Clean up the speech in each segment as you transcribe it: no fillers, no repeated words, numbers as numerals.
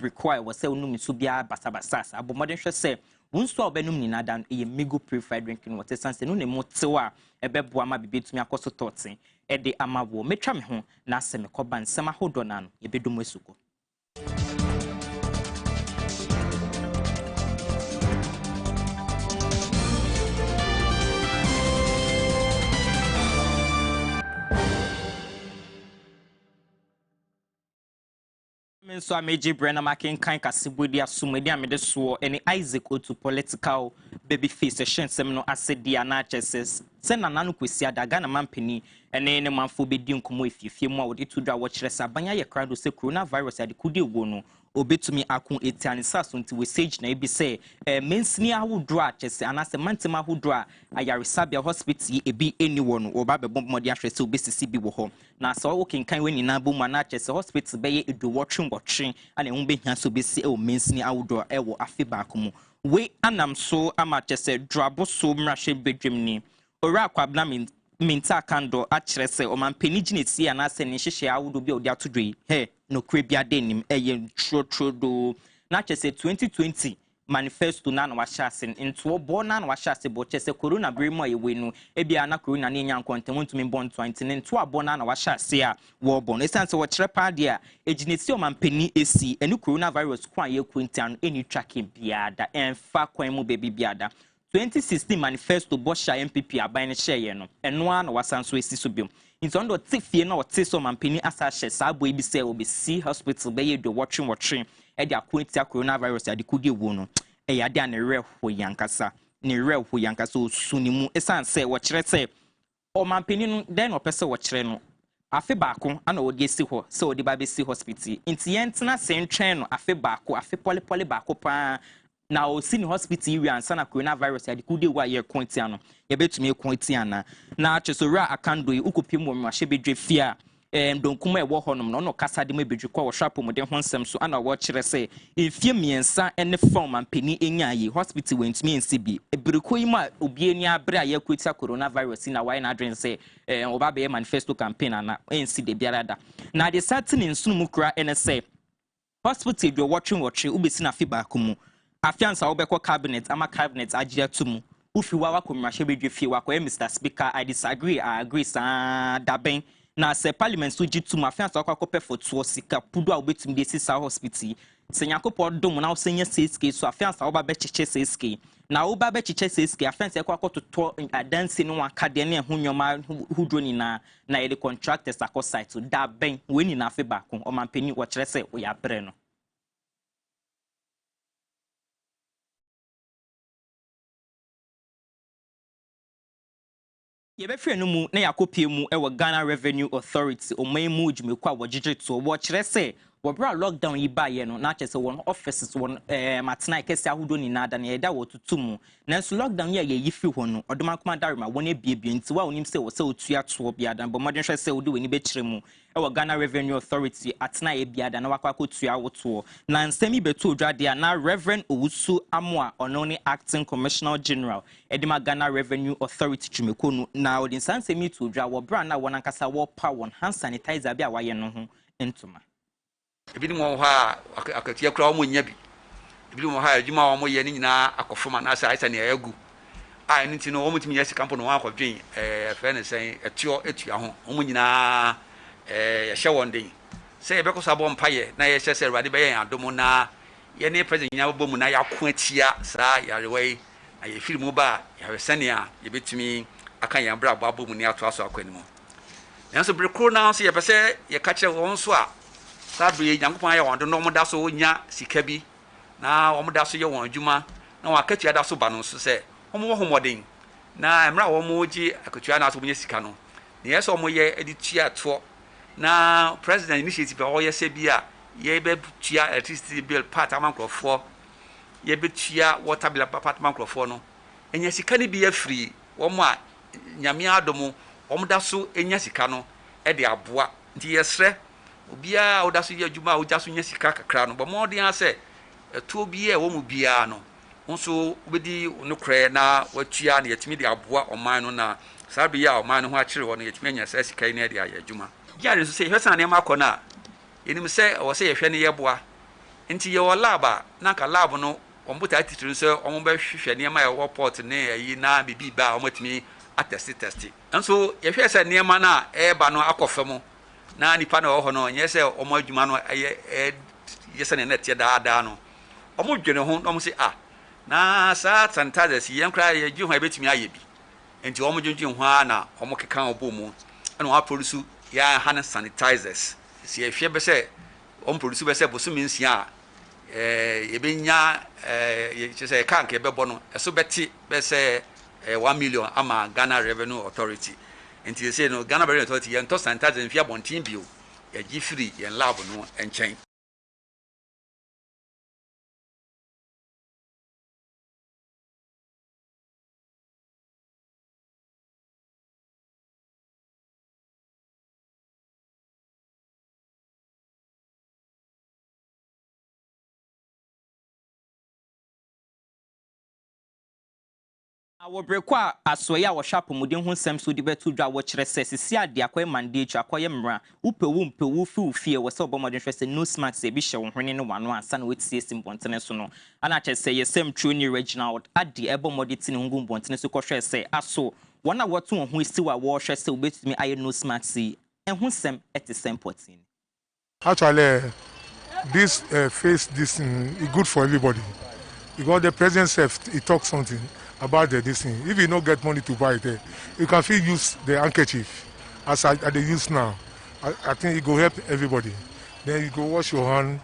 require was say unum subia basabasas abo modern say wonso obenum ni nadan e mego purified drinking water sanse no ne motewa ebeboa ma bibetumi akoso totin e de amawo metwa me ho na aseme koba nsem ahodo na no yebedum esuko so ameji brena making kind kasibudi asumedi amede so any Isaac Otu political baby face shem no asedi na cheses se nananu kwesi adaga na mampeni ene ne manfo bedi nkomo efifie mu a wode tudwa wo kire sabanya ye crowd se coronavirus ade kudi ewo no obetumi akun etiane saso nti we sage na ebi se mensini ahudro a chese anase mantema ahudro a ayaresabia hospital ebi eniwo no oba bebom modi ahwese obesisi bi wo ho na so wo kenkan we nyina bo mu na chese hospital be ye edowotwe ana hu behia so besi e mensini ahudro e wo afi baako mu we anam so ama chese drabo so mrahye bedwem ni ora kwabna minta kando a kyerɛ sɛ ɔmampani gyina si anase ne hyehyɛ awodo bi a ɔde atodwe he no kure bia denim ɛyɛ trotrodo na kyerɛ sɛ 2020 manifesto na wahyɛ ase nto bɔ na wahyɛ ase bɔ kyerɛ sɛ corona bere mu a yɛwe no ebia na corona ne nya nkɔntɛm ntumi bɔ nto antene nto abɔ na wahyɛ ase a wɔbɔ no esan sɛ wɔkyerɛ paade a egyina si ɔmampani esi ɛne coronavirus ko a yɛkɔ ntia no ɛni tracking biada ɛmfa kwan mu bebi biada 2016 manifesto Bosha MPP aban ne hyɛ no ɛno a na wasan so esi so biom nti on do tifie na ɔte so mampani asa hyɛ saa boy bi sɛ obesi hospital bɛyɛ do watching ɛde akontia coronavirus ade kudi ewo no ɛyɛ ade a ne rɛ ho yankasa osuni mu esan sɛ wɔkyerɛ sɛ ɔmampani no den ɔpɛ sɛ wɔkyerɛ no afe baako ana ɔde esi hɔ sɛ ɔde ba besi hospital nti yɛntena sɛ ntwɛn no afe baako afe pɔlepɔle baako paa na o si ni hospital wi ansa na coronavirus ya dikude wa ye kontia no ye betumi kontia na chesora Akan do ukopie mu mahye bedwe fia donkuma e wo honom no kasa de mebedwe kwa wo shapo mu de ho nsem so ana wo kyerɛ sɛ efie miensa ene form ampani enya yi hospital wentumi ensi bi ebiriko yi ma obi ani abre a ye kotia coronavirus na why na adwen sɛ oba be manifesto campaign na ensi de biara da na de certain nsunu mu kura ene sɛ hospital do watching ubesi na fi baako mu afiansa obekọ cabinet ama cabinet agye atumu ufi wa wakomrahye bedwe fie wakọ Mr Speaker I disagree I agree sa daben na se parliament so gitum afiansa wakọ foto sika pudu a obetum de sisa hospital senyakopo dom na osenya CSK so afiansa oba be cheche CSK na oba be cheche CSK afiansa yakọ toto adansi no akade ne ho nyoma hudro ni na yede contractors akọ site so daben we ni na afi baako omampani wo kyerɛ sɛ oya bre no yebefre no mu na yakopie mu ewo Ghana Revenue Authority oman mu djumeko a wogigye to wo kyerɛ sɛ wo bra lockdown yi ba ye no na kyerɛ sɛ won offices won matena kese ahodo ni na da na yeda wo tutum nanso lockdown ya ye yifi ho no odoma kuma darema won ebiebie nti wa onim sɛ wo sɛ otua to bia da but modern hwɛ sɛ wo de wani bekyerɛ mu ewo Ghana Revenue Authority atena ye bia da na wakwa kotua wo to na nsɛmi beto odwade a na Reverend Owusu Amoa ono ne Acting Commissioner General edima Ghana Revenue Authority djumeko no na odin sansɛmi to odwa wo bra na won ankasa wo pa won hand sanitizer bi a waye no ho entuma ebi ni mo ha akatia kura mo nya bi ebi mo ha adwuma mo ye ni nyina akofoma na asa ne agu a ni ti no mo timi yesi camp no akɔdwen fɛ ne sɛn etua ho mo nyina ya hye won den sɛ ye bɛkɔ sabo mpaye na ye hye sɛ Awurade bɛyɛ adom na ye ne president nya bɔ mu na ya ko atia saa yarewai na ye firi mu ba ya resane a ye betumi aka yan bra bɔ mu ne ato aso akwani mu nanso bere kro na so ye pɛ ye ka kyerɛ wɔn so a sabre Nyankopɔn ayɛ wɔn do no mo da so nya sika bi na wɔn da so yɛ wɔn adwuma na wɔn akatua da so ba no so sɛ wɔn wɔ homɔden na emra wɔn gye akatua na so nya sika no ne yɛ sɛ wɔn yɛ edi tua to na president initiative a ɔyɛ sɛ bi a yɛ bɛ tua electricity bill part amankrɔfoɔ yɛ bɛ tua water bill part amankrɔfoɔ no enya sika ne bi afiri wɔn a nyame adomo wɔn da so enya sika no ɛde aboa nti yɛsrɛ obia oda so ye adwuma oja so nya sika kakra no bo modern ase eto bia wo mu bia no nso obedi onokre na watua na yetimi de aboa oman no na sabe ya oman no ho akire wo no yetimi nya sa sika ne de aye adwuma ya re so se hwesa na ma kɔ na enim se wo se ye hwɛ ne ye boa nti ye lab na ka lab no ombuta atitiri se omba hwehwe niema ye port ne yi na bibi ba omotimi test nso ye hwe se niema na e ba no akofem na nipa na ho no nye se omo adwuma no ye se ne net ye daada no omo dwene ho omo se na sa sanitizers ye nkra ye gi ho ebetimi aye bi enti omo dwendwen ho na omo keka obomu na wa produce ya hand sanitizers si ye hwe be se omo produce be se bosumi nsia ebenya ye say kan ke bebo no eso beti be say 1 million ama Ghana Revenue Authority enti ye say no Ghana Revenue Authority ye nto sanitizer mfia bontin bio ye gi free ye lab no enchen. Our breakwa asoya wa sharp muden ho nsem so de betu dwa wo kire se sisi ade akoy mande etu akoy mra upewu fi fie wo se obomodin hwese no smart se bi hye wo hwene ne wano ansa na wetie sim bontene so no ana che se yesem true ni original ade ebomodi tine ngum bontene so ko hwe se aso wona woto ho isiwa wo hwe se obetumi aye no smart se ho nsem etesem potin. Actually, this face this is good for everybody because the president self he talks something about this thing. If you don't get money to buy it, you can still use the handkerchief as they use now. I think it will help everybody. Then you go wash your hand.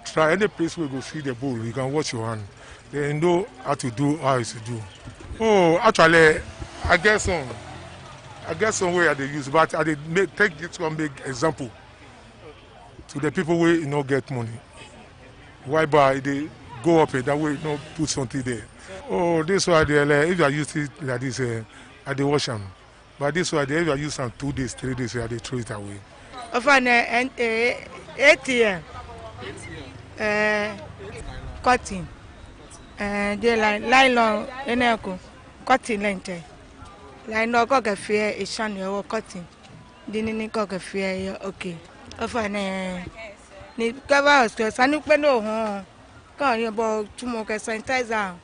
Try any place where you go see the bowl, you can wash your hand. Then you know how to do how it's to do. Oh, actually, I guess some way they use, but I take this one big example to the people where you don't get money. Why buy they go up that way, you put something there. Oh, this way if you are using it like this, I dey wash them. But this way, if you are using 2 days, 3 days, I dey throw it away. Of an ATM, cutting, they like nylon, eneko, cutting lente. Like no cock fear is shiny or cutting. Didn't cock fear, okay. Of an cover us to a sanupeno, call you about 2 more sanitizer.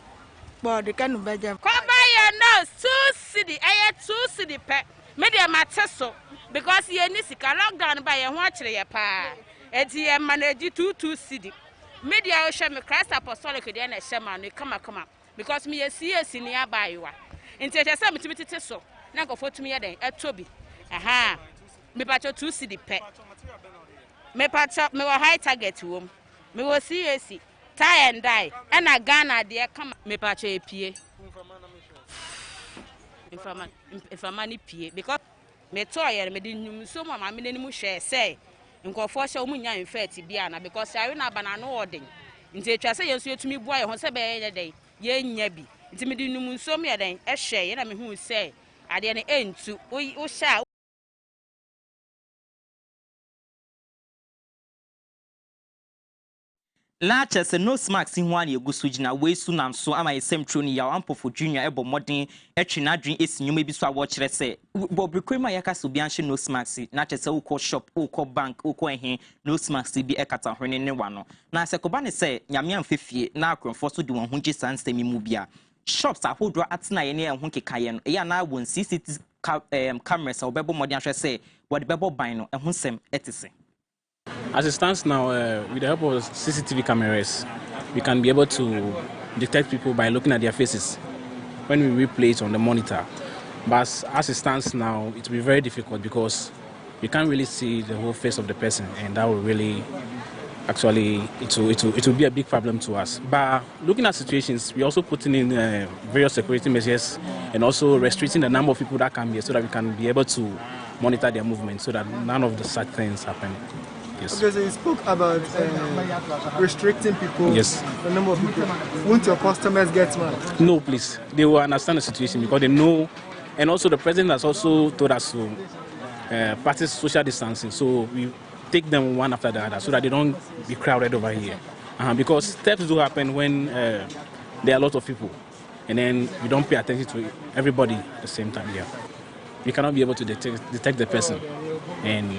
But they can't buy them. Come by your nose, 2 city, I had 2 city pet. Media matteso because ye nisika lockdown by a watch your pa. And ye manage 2 city. Media ocean me Christ apostolic then a shaman, come up. Because me a CS in nearby you are. Into a summit to so. Now go for to me at Toby. Aha. Me patch 2 city pet. Me patch up me high target room. Me will see a see. Tie and die, and I Ghana dear come me patch a pie. If a money pie, because me toy and me didn't so my minimum share say, and go for show me in fatty biana because I will not banana ordering. In the chassis, you to me, boy, on Saturday day, ye nebi. It's me didn't so me a day, a share, and I mean who say, I didn't end to, we shall. Lache se no smart si ho an yegusu gina we su nam so ama yesem troni ya ampofo junior ebo modern etwi na adwen esi nyuma bi so a wo kire se bobrikrema yakasa obi anhye no smart si na che se ukọ shop ukọ bank ukọ ehin no smart si bi ekata hwene ne wa no na se koba ne se nyame amfefie na akronfo so de won ho gisa nsemi mu bia shops ahodro atena ye ne ho kekaye no ya na won CCTV cameras obebo modern ahwe se wo de bebo ban no ehun sem etese. As it stands now, with the help of CCTV cameras, we can be able to detect people by looking at their faces when we replay it on the monitor. But as it stands now, it will be very difficult because we can't really see the whole face of the person, and that will really, actually, it will be a big problem to us. But looking at situations, we're also putting in various security measures and also restricting the number of people that come here so that we can be able to monitor their movement so that none of the such things happen. Yes. Okay, so you spoke about restricting people, yes. The number of people. Won't your customers get mad? No, please. They will understand the situation because they know, and also the president has also told us to practice social distancing. So we take them one after the other so that they don't be crowded over here. Because thefts do happen when there are a lot of people, and then we don't pay attention to everybody at the same time. Yeah, we cannot be able to detect the person, and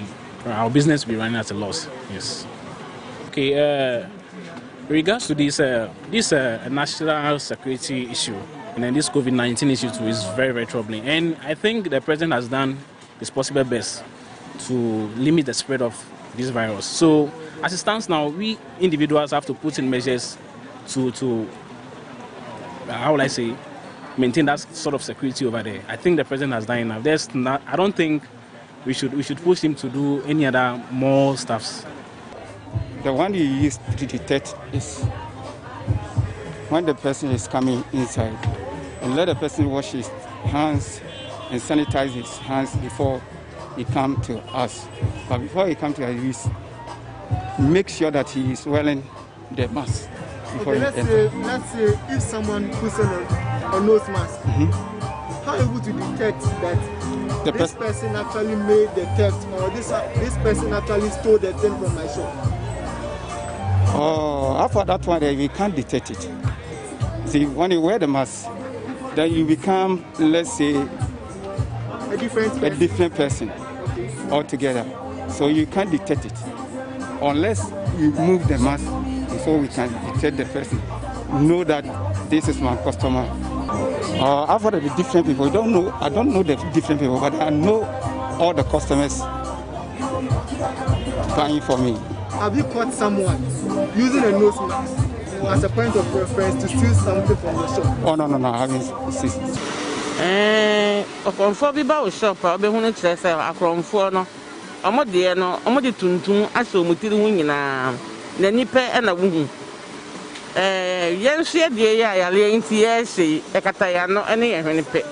our business will be running at a loss. Yes. Okay. regards to this national security issue and then this COVID-19 issue too is very, very troubling. And I think the president has done his possible best to limit the spread of this virus. So as it stands now, we individuals have to put in measures to how will I say, maintain that sort of security over there. I think the president has done enough. I don't think we should push him to do any other more stuffs. The one you use to detect is when the person is coming inside, and let the person wash his hands and sanitize his hands before he come to us. But before he come to us, make sure that he is wearing the mask. Okay, let's say if someone puts on a nose mask, how are you able to detect that this person actually made the theft, or this person actually stole the thing from my shop? Oh, after that one, we can't detect it. See, when you wear the mask, then you become, let's say, a different person altogether. So you can't detect it unless you move the mask before we can detect the person. Know that this is my customer. After the different people, I don't know the different people, but I know all the customers buying for me. Have you caught someone using a nose mask as a point of reference to steal something from your shop? Oh, no, I haven't seen it. Akonfo bi ba o shop a obehunu kire se akonfo no omode no omode tuntun aso mutiri hu nyina na nipa na wuhu yensu de ya yale nti ye se ekata ya no ene ye hwene pe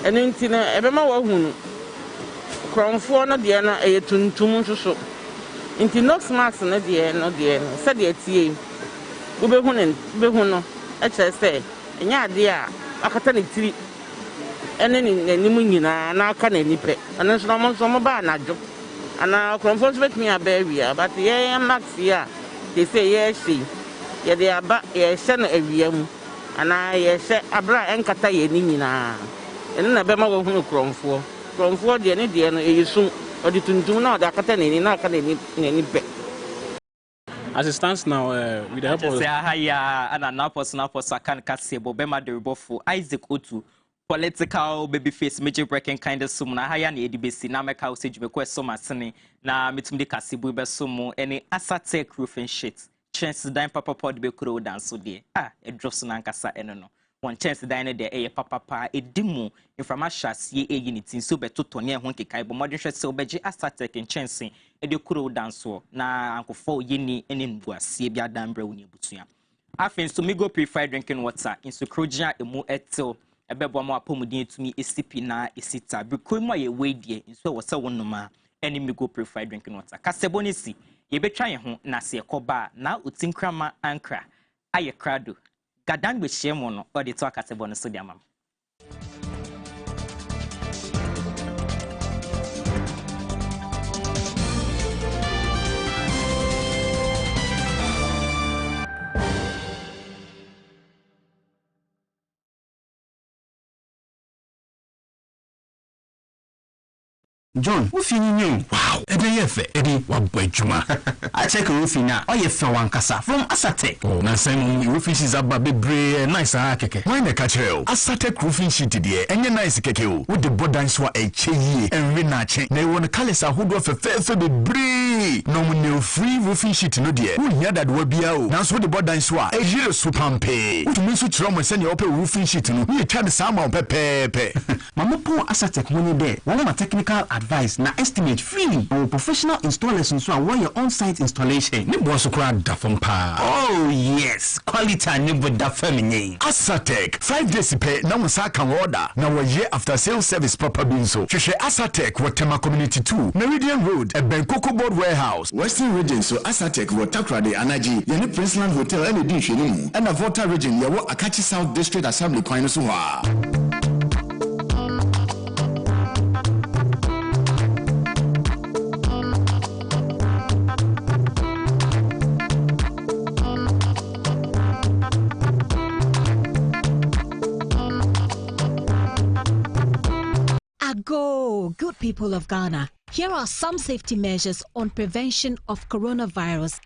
ene nti na ebema wa hunu akonfo no de na eye tuntum nsoso nti nose mask na de no se de tie ubehu no e kire se enya ade a akata ne tiri ene ni nimu nyina na aka na nipe ene so mo ba na dwo ana konfront bet me abawia but ye max ya they say ye she ye de aba ye she na awia mu ana ye she abra enkata ye ni nyina ene na be ma wo hunu kronfo de ne de no eyisu odi tuntum na odi akata na ni na aka na nipe. As it stands now, with the help of Akan Kasebo Bema de Rubofo Isaac Otu political baby face major breaking kind of sum na haya na edibesi na meka usage be kwese masene na metum de Kasebo be sumu any Adoatv roofing sheet chance dan papa pod be kuro dance so de edroso na nkasa eno no one chance dan de eye papa edimu information asie eyiniti so be toto ne ho kekai bo modern hwese obeji Adoatv chance ede kuro dance so na ankofo yeni ene mbu asie bia dan bra woni butua afen so migo purified drinking water in sukrojia emu etel ebebo ma apomudin etumi esipi na esita bikoi mo ye weidie nso wo se wonoma ene migo purified drinking water Kasebo ni si ye betwa ye ho na se ekoba na otinkrama ankra aye krado gadan be hyemo no ode to Kasebo no so de amam. John, wo fini nyom. Wow, ede ye fe, ede wabɔ adwuma. I check wo fini a, oye fe wankasa from Adoatv. Oh, na sem roofing sheets aba bebre nice keke. Why na ka kire o? Adoatv roofing sheet de enye nice keke o. Wo de bodan so eche yie, enwe na che. Na wo ne colors ahodo fe bebre. No mo ne free roofing sheet no de. Wo nya dade wa bia o. Na so de bodan so a ejire so pampe. Wo tumi so kire mo se ne ope roofing sheet no. Wo twa de sama pepepe. Mama po Adoatv mo ni de. Wo ma technical advice na estimate free or professional installers so awon your on-site installation ni bo so kra da fam pa. Oh yes, quality ni bo da fam nyi. Adoatv 5 days pe na musa kan order na wo ye after sales service proper bin so hwehwe Adoatv wo Tema community 2 Meridian Road Ebenkoko board warehouse Western region so Adoatv wo Takrade Anaji ye ni Princeland Hotel ene di hwene mu ena Volta region ye wo Akachi South District Assembly kwan no so ha. Go, good people of Ghana. Here are some safety measures on prevention of coronavirus.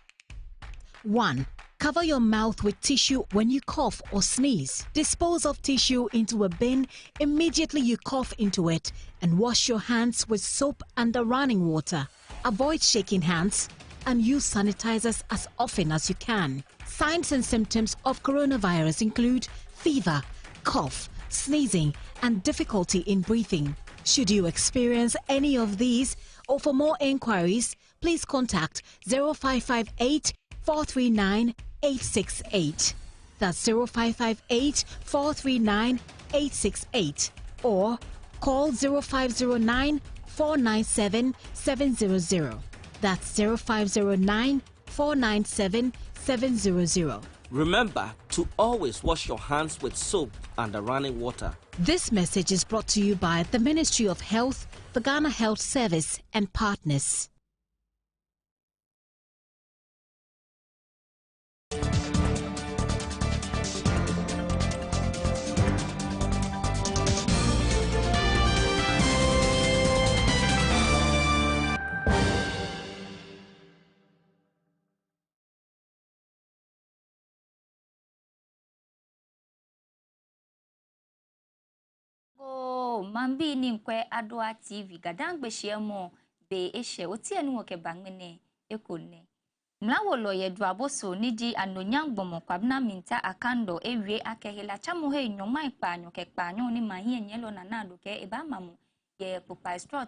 1. Cover your mouth with tissue when you cough or sneeze. Dispose of tissue into a bin immediately you cough into it and wash your hands with soap under running water. Avoid shaking hands and use sanitizers as often as you can. Signs and symptoms of coronavirus include fever, cough, sneezing, and difficulty in breathing. Should you experience any of these, or for more inquiries, please contact 0558 439 868. That's 0558 439 868. Or call 0509 497 700. That's 0509 497 700. Remember to always wash your hands with soap and running water. This message is brought to you by the Ministry of Health, the Ghana Health Service, and partners. Mambi ni nkwe Adoatv Dangme shiemo be eshe oti enu woke bangmene ekone mlawo loye duaboso niji anonyangbomo kwabna minta akando ewie akehela chamuhe nyoma ipanyo kekpanyo ni mahie nyelo na nado ke eba mamu ye popa store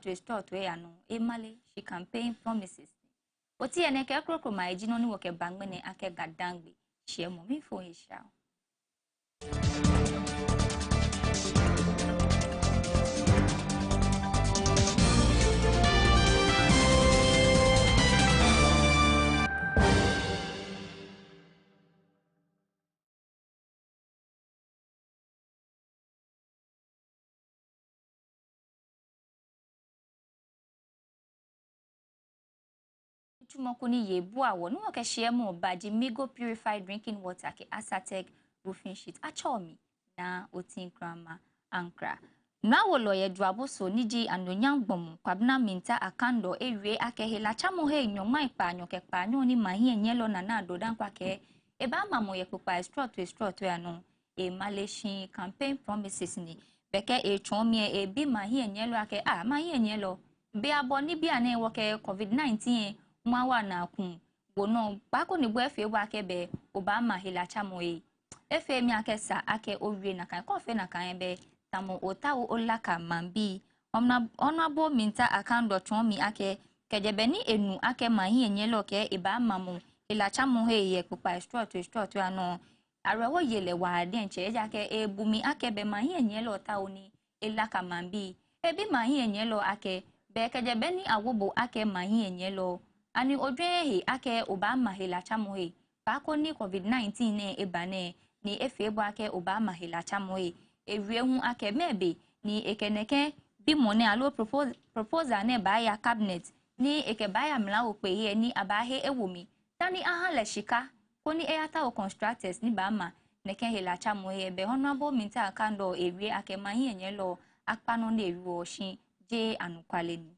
to ya no emale she campaign promises oti ene ke krokoma ejino ni woke bangmene ake Dangme shiemo mi fo esha Tumokuni yebua wo no ke shiemo baji migo purified drinking water ke Asatek roofing sheet achomi na otin krama ankra na wo loye duaboso niji anonyangbomu kwabna minta akando ewie akehela chamohe nyoma ipanyo ke panyo ni mahie nyelo na nado dankwa ke eba mamo ye popa straw to ya no e Malaysian campaign promises ni beke e chomie e bi mahie nyelo ake mahie nyelo be aboni bi ane wo ke COVID-19 mwa na kun wono bako ni bwefe wa kebe obama hilacha moe efe mi akesa ake owie na kan kofe na kan be tamo otawo olaka mambi onabo minta akando chomi ake kejebeni enu ake mahi enyelo ke iba mamu hilacha moe ye kupa straw to ano arewo yele wa de nche eja ke ebumi ake be mahi enyelo tawo ni elaka mambi ebi mahi enyelo ake be kejebeni awobo ake mahi enyelo ani odwehe ake obama hilacha mohe bako ni COVID-19 ne ebane ni efebo ake obama hilacha mohe ewiehu ake mebe ni ekeneke bimone alo proposal ne ba ya cabinet ni ekebaya mla opeye ni abahe ewomi tani aha leshika koni eyata o constructors ni bama neke hilacha mohe be honorable minta akando ewie ake mahi enyelo akpano ne ewo shin je anukwale ni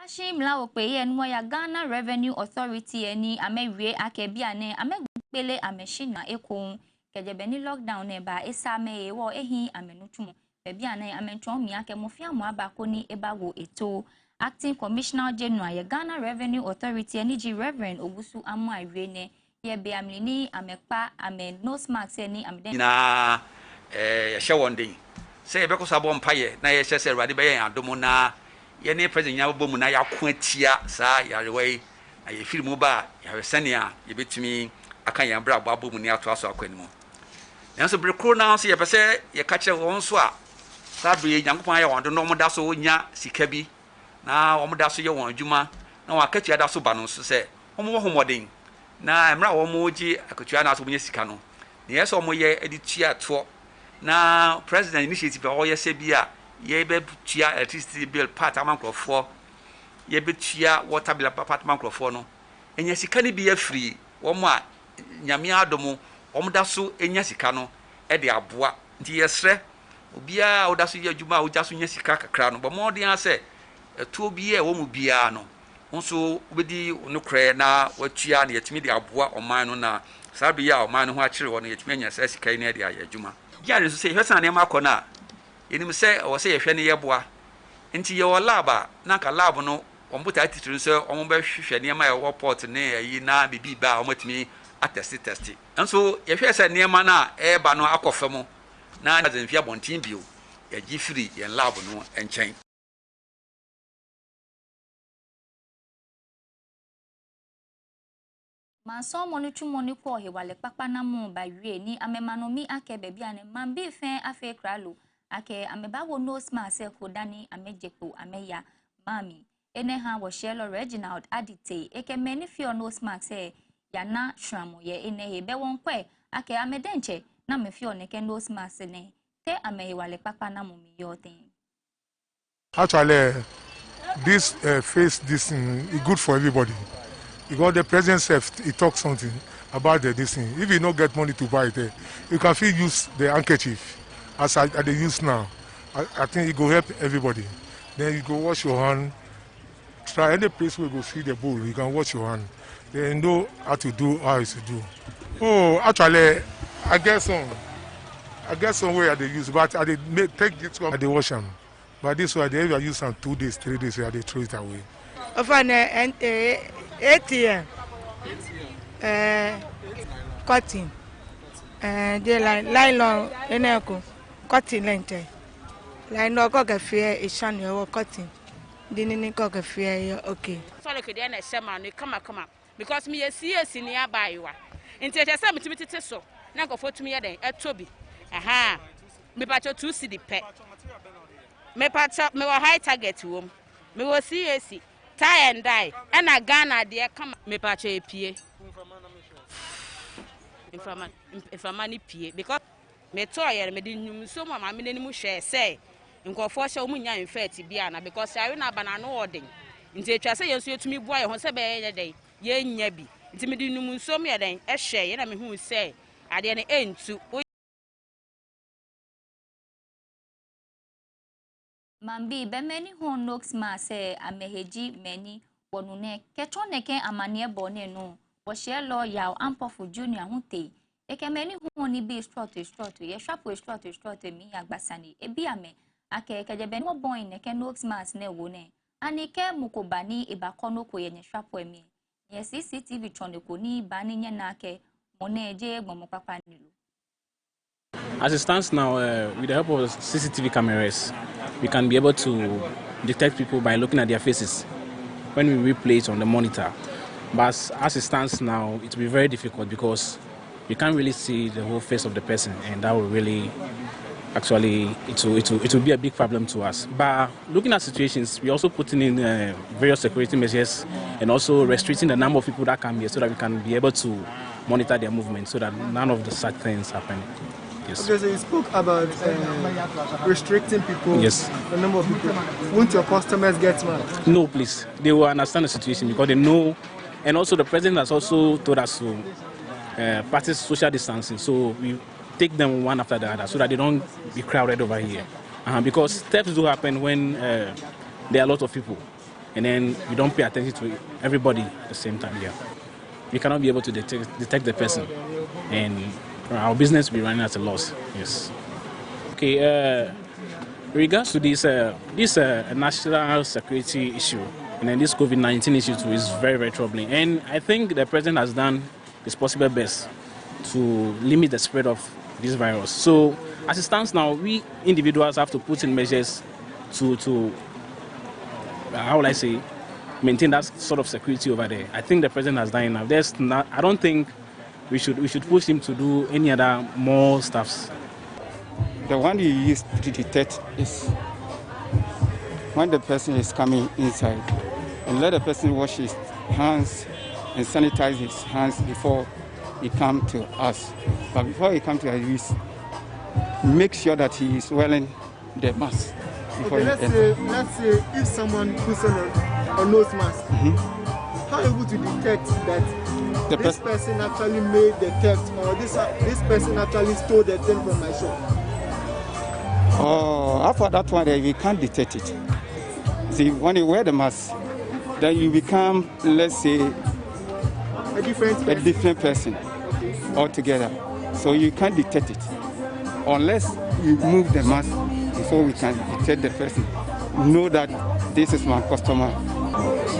Ashimla opeye nwa ya Ghana Revenue Authority eni amewie akebia ne amegpele ameshina ekon kejebeni lockdown ne ba esame ewo ehi amenutumo bebia ne amentwon mi ake mofia mo abakoni ebawo eto Acting Commissioner General ya Ghana Revenue Authority eni ji Reverend Ogusu Amuawe ne ye be amlini amekpa ame nose mask eni amden na hye wonde se be ko sabo mpaye na ye hye se Awurade be ye adomo na ye ne president nya bomu na ya ko atia sa ya rewai na ye firi mu ba ya resane a ye betumi akan ya bra bomu ni ato aso akwani mu nanso bre kro na so ye pese ye ka kire won so a sa bre nyankopon ya wondo no mo da so nya sika bi na wo mo da so ye won adwuma na wa katua da so ba no so se wo mo homoden na emra wo mo ji akatua na so mo nya sika no ne ye so mo ye editua to na president initiative o ye se bi a ye be tua electricity bill part amankofo yɛbɛtua water bill apartment nkurɔfoɔ no ɛnya sika no bi afiri wɔn a nyame adom wɔn da so ɛnya sika no ɛde aboa nti yɛsrɛ obiara woda so yɛ adwuma a wogya so nya sika kakra no bɔ mmɔden asɛ ɛtuo bi a ɛwɔ mu biara no nso wobɛdi no korɛ na watua na yɛtumi de aboa ɔman no na saa bɛyɛ a ɔman no ho akyere wɔ no yɛtumi anya saa sika yi no de ayɛ adwuma yɛare nso sɛ yɛhwɛ sɛ nneɛma akɔ no a yɛnim sɛ ɛwɔ sɛ yɛhwɛ no yɛboa nti yɛwɔ lab a na nka lab no wɔn botaa titiri sɛ wɔn bɛhwehwɛ nneɛma a ɛwɔ port ne ayi na bibi ba a wɔn atumi atɛste nso yɛhwɛ sɛ nneɛma no a ɛreba no akɔ fam na adze mfi abɔnten bio yɛgye firi yɛn lab no nkyɛn. Manso moni tumoni ko hewale papa na mu ba wie ni amemanomi ake bebi ane mambi fen afe kralo ake ameba wo nose mask ko dani amejepo ameya mami ene ha wo shelo Reginald Adite eke meni fio nose mask yana shramu ye ene he be won kwe ake amedenche na me fio ne ke nose mask ne te amehewale papa na mu mi yo thing. Actually, this face this is good for everybody. Because the president said he talked something about this thing. If you don't get money to buy it, you can still use the handkerchief as they use now. I think it will help everybody. Then you go wash your hand. Try any place where you go see the bowl, you can wash your hand. Then you know how to do, how to do. Oh, actually, I guess some way they use, but I take this one, they wash them. But this way, they ever use them 2 days, 3 days, they throw it away. ATM. Cotton. They like nylon eneko. Cotton lente. Like no go get fear is shiny or cotton. Didn't go get fear okay. Sorry, could then a shaman come up because me a CS in nearby you are. Until I said to so. Now go for to me at Toby. Aha. Me patch 2 city pet. Me patch up me high target room. Me will see tie and die and a Ghana dear come me patch a pie. If a money pie because me toy and me didn't so my minimum share say in go for show me in fairty biana because I will not banana ordering. In the chassis you to me boy on Saturday day, ye nyabi. It's me didn't so me a day a share and I mean who say at the end to Mambi be many who knocks ma say ameheji many wonune ketroneke amanie bone no was share law yaw ampo for junior hunte eke many who only be strut ye sharp me agbasani ebiame ake kejebe no boy neke knocks mas ne wone anike mukobani ebakono ko ye sharp me ye CCTV troneko ni bani nye nake mone je gbomo papa nilu. As it stands now, with the help of CCTV cameras, we can be able to detect people by looking at their faces when we replay it on the monitor. But as it stands now, it will be very difficult because you can't really see the whole face of the person, and that will really, actually, it will be a big problem to us. But looking at situations, we're also putting in various security measures and also restricting the number of people that come here so that we can be able to monitor their movement so that none of the such things happen. Yes. Okay, so you spoke about restricting people, yes. The number of people. Won't your customers get mad? No, please. They will understand the situation because they know. And also the president has also told us to practice social distancing. So we take them one after the other so that they don't be crowded over here. Because thefts do happen when there are a lot of people. And then we don't pay attention to everybody at the same time. Yeah. We cannot be able to detect the person. And our business will be running at a loss. Yes. Okay. Regards to this national security issue, and then this COVID-19 issue too is very, very troubling. And I think the president has done his possible best to limit the spread of this virus. So as it stands now, we individuals have to put in measures to how will I say, maintain that sort of security over there. I think the president has done enough. I don't think we should push him to do any other more stuffs. The one you use to detect is when the person is coming inside, and let the person wash his hands and sanitize his hands before he comes to us. But before he comes to us, make sure that he is wearing the mask. Okay, let's say if someone puts on or nose mask, how are you able to detect that this person actually made the theft, or this person actually stole the thing from my shop? After that one, we can't detect it. See, when you wear the mask, then you become, let's say, a different person altogether. So you can't detect it unless you move the mask before we can detect the person. Know that this is my customer.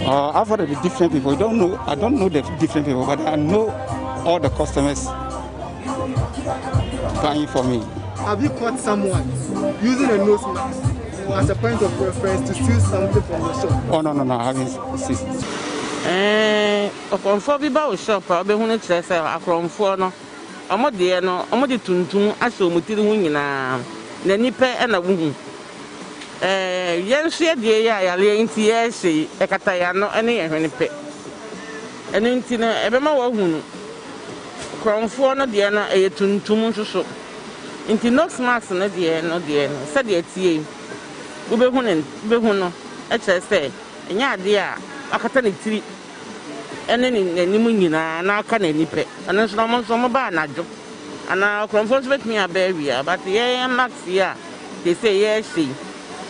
After the different people, I don't know the different people, but I know all the customers buying for me. Have you caught someone using a nose mask as a point of reference to steal something from the shop? Oh no, I haven't seen. Okonfo bi ba o shop a be hu ne kire se akromfo no omode no omode tuntum ase omutiri hu nyina na nipa na wo hu yensu de ya yale nti yesi ekataya no ene yehwene pe ene nti no ebe ma wo hu no kromfo no de no tuntum nsoso nti nose mask no de no se de tie wo be hu no e kire se enya ade a akata ne tiri ene ni nimu nyina na aka na nipe ene so mo ba na jo ana kromfo so betimi abawia but ye max ya they say ye she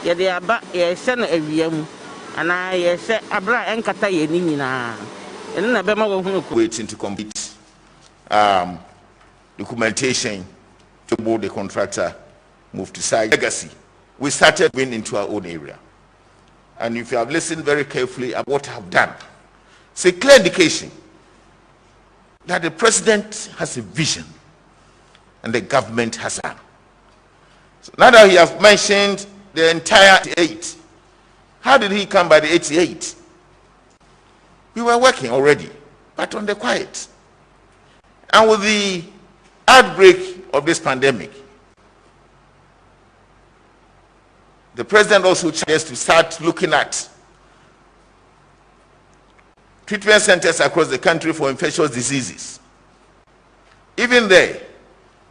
ye de aba ye hye no awia mu ana ye hye abra enkata ye ni nyina ene na be ma wo hu waiting to complete documentation to board the contractor move to site legacy. We started going into our own area, and if you have listened very carefully at what I have done, it's a clear indication that the president has a vision and the government has a plan. So now that he has mentioned the entire 88, how did he come by the 88? We were working already, but on the quiet. And with the outbreak of this pandemic, the president also chose to start looking at treatment centers across the country for infectious diseases. Even there,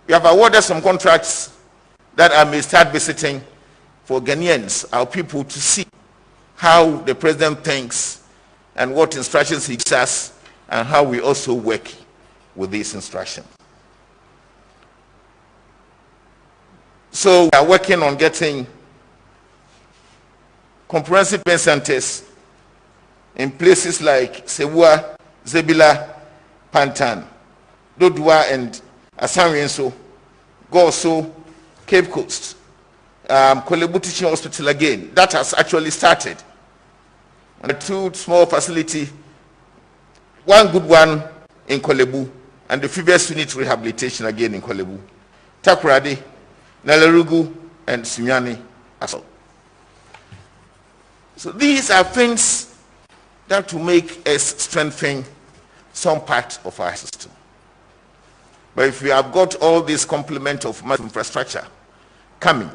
we have awarded some contracts that I may start visiting for Ghanaians, our people, to see how the president thinks and what instructions he gives us and how we also work with these instructions. So we are working on getting comprehensive pain centers in places like Sewua, Zebila, Pantan, Dodua, and Asanrienso, Goso, Cape Coast, Kolebu Teaching Hospital again. That has actually started. And 2 small facilities, one good one in Kolebu, and the previous unit rehabilitation again in Kolebu, Takoradi, Nalarugu, and Sunyani as well. So these are things that will make us strengthen some part of our system. But if we have got all this complement of mass infrastructure coming,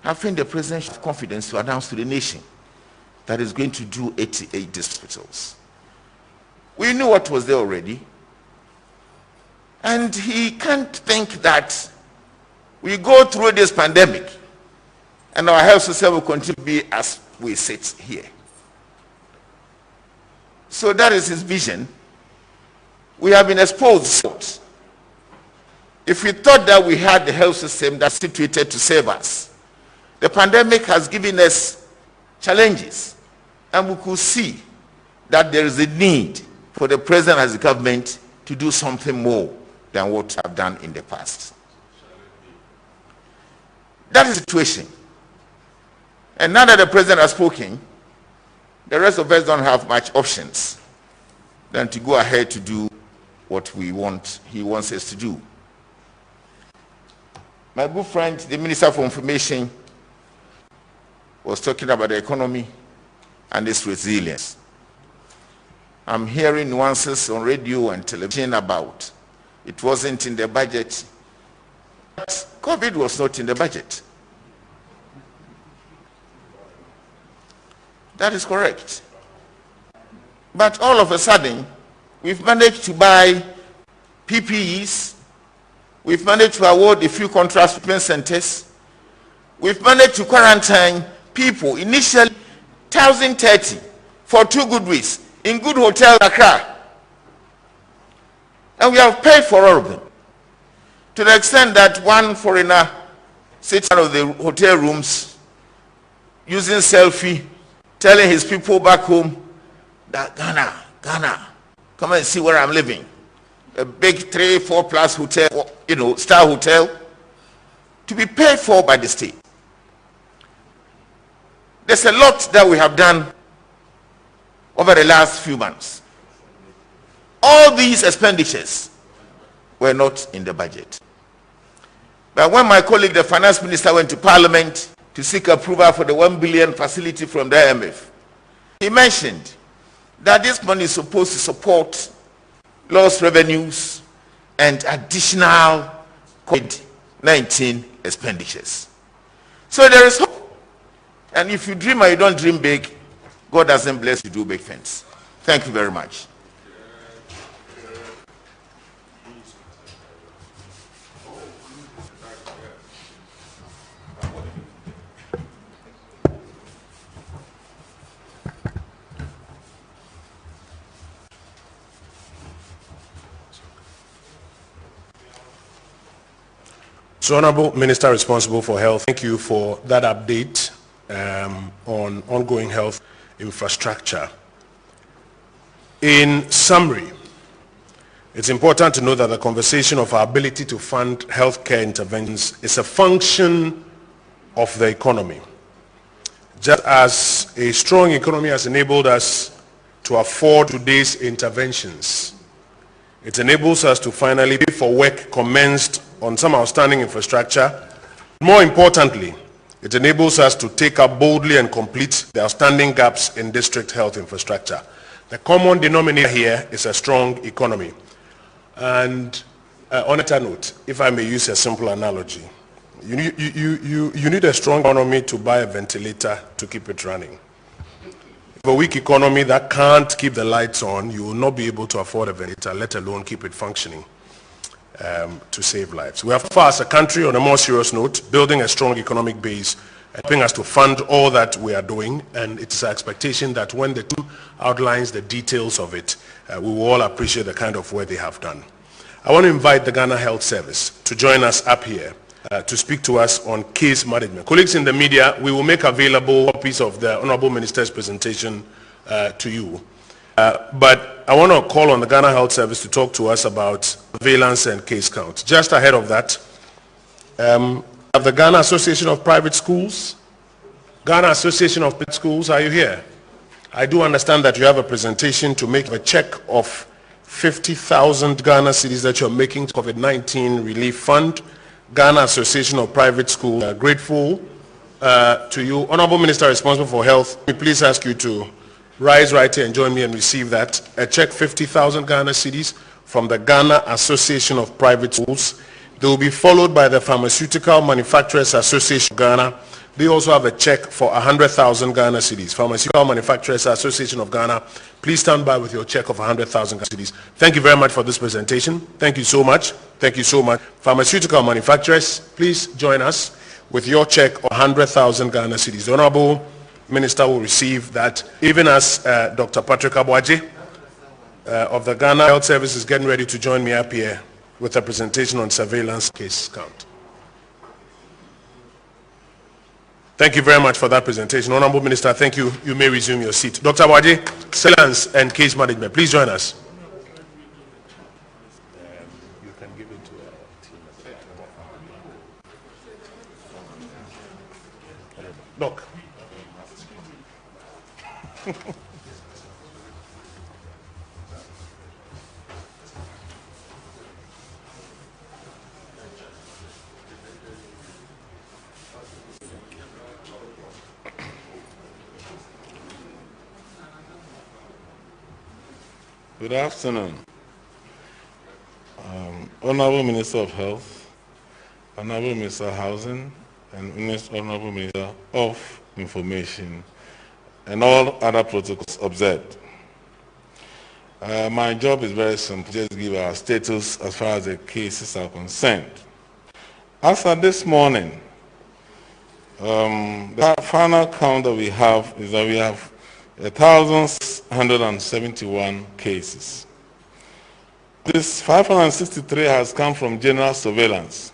I think the president should have confidence to announce to the nation that is going to do 88 hospitals. We knew what was there already, and he can't think that we go through this pandemic and our health system will continue to be as we sit here. So that is his vision. We have been exposed. If we thought that we had the health system that's situated to save us, the pandemic has given us challenges, and we could see that there is a need for the president as the government to do something more than what we have done in the past. That is the situation. And now that the president has spoken, the rest of us don't have much options than to go ahead to do what he wants us to do. My good friend, the Minister for Information, was talking about the economy and its resilience. I'm hearing nuances on radio and television about it wasn't in the budget. But COVID was not in the budget. That is correct. But all of a sudden, we've managed to buy PPEs. We've managed to award a few contract treatment centers. We've managed to quarantine people. Initially, 1,030 for 2 good weeks in good hotel Accra. And we have paid for all of them. To the extent that one foreigner sits out of the hotel rooms using selfie, telling his people back home that Ghana, come and see where I'm living. A big 3-4 plus hotel, star hotel, to be paid for by the state. There's a lot that we have done over the last few months. All these expenditures were not in the budget. But when my colleague, the finance minister, went to Parliament to seek approval for the 1 billion facility from the IMF, he mentioned that this money is supposed to support lost revenues and additional COVID-19 expenditures. So there is hope. And if you dream or you don't dream big, God doesn't bless you to do big things. Thank you very much. So, Honorable Minister responsible for health, thank you for that update on ongoing health infrastructure. In summary, it's important to know that the conversation of our ability to fund healthcare interventions is a function of the economy. Just as a strong economy has enabled us to afford today's interventions, it enables us to finally pay for work commenced on some outstanding infrastructure. More importantly, it enables us to take up boldly and complete the outstanding gaps in district health infrastructure. The common denominator here is a strong economy. And on a note, if I may use a simple analogy, you need a strong economy to buy a ventilator to keep it running. If a weak economy that can't keep the lights on, you will not be able to afford a ventilator, let alone keep it functioning to save lives. We have far as a country, on a more serious note, building a strong economic base, helping us to fund all that we are doing, and it's our expectation that when the team outlines the details of it, we will all appreciate the kind of work they have done. I want to invite the Ghana Health Service to join us up here to speak to us on case management. Colleagues in the media, we will make available copies of the Honorable Minister's presentation to you. But I want to call on the Ghana Health Service to talk to us about surveillance and case count. Just ahead of that, of the Ghana Association of Private Schools. Ghana Association of Private Schools, are you here? I do understand that you have a presentation to make a check of 50,000 Ghana cedis that you're making to COVID-19 relief fund. Ghana Association of Private Schools, grateful to you. Honorable Minister responsible for health, may please ask you to rise right here and join me and receive that. A check 50,000 Ghana cedis from the Ghana Association of Private Schools. They will be followed by the Pharmaceutical Manufacturers Association of Ghana. They also have a check for 100,000 Ghana cedis. Pharmaceutical Manufacturers Association of Ghana, please stand by with your check of 100,000 Ghana cedis. Thank you very much for this presentation. Thank you so much. Thank you so much. Pharmaceutical manufacturers, please join us with your check of 100,000 Ghana cedis. The Honorable Minister will receive that, even as Dr. Patrick Abuaje of the Ghana Health Service is getting ready to join me up here with a presentation on surveillance case count. Thank you very much for that presentation. Honorable Minister, thank you. You may resume your seat. Dr. Abuaje, surveillance and case management, please join us. You can give it to our team. Doc. Good afternoon. Honorable Minister of Health, Honorable Minister of Housing, and Honorable Minister of Information, and all other protocols observed. My job is very simple, just give our status as far as the cases are concerned. As of this morning, the final count that we have is that we have 1,671 cases. This 563 has come from general surveillance.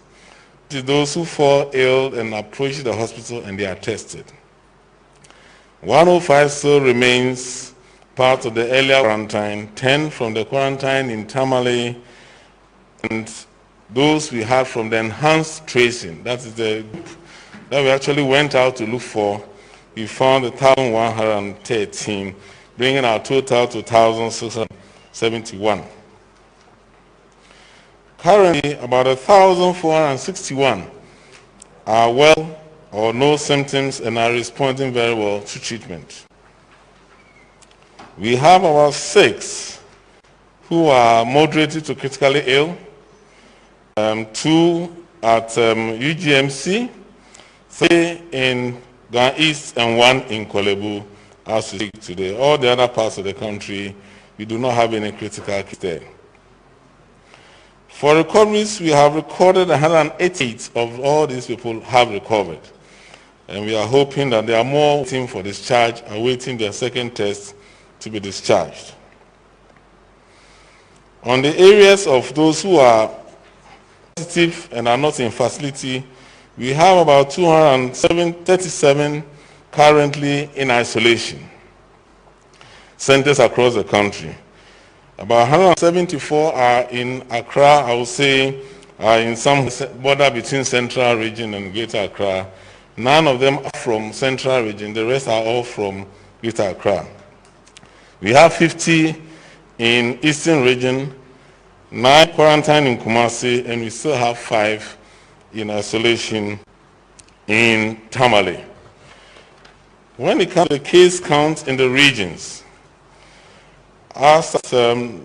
It is those who fall ill and approach the hospital and they are tested. 105 still remains part of the earlier quarantine, 10 from the quarantine in Tamale, and those we had from the enhanced tracing. That is the group that we actually went out to look for. We found 1,113, bringing our total to 1,671. Currently, about 1,461 are well or no symptoms and are responding very well to treatment. We have about 6 who are moderately to critically ill, 2 at UGMC, 3 in Ghana East, and 1 in Kolebu as we speak today. All the other parts of the country, we do not have any critical case there. For recoveries, we have recorded 188 of all these people have recovered. And we are hoping that there are more waiting for discharge, awaiting their second test to be discharged. On the areas of those who are positive and are not in facility, we have about 237 currently in isolation centers across the country. About 174 are in Accra, I would say, are in some border between Central Region and Greater Accra. None of them are from Central Region, the rest are all from Greater Accra. We have 50 in Eastern Region, 9 quarantine in Kumasi, and we still have 5 in isolation in Tamale. When it comes to the case count in the regions, as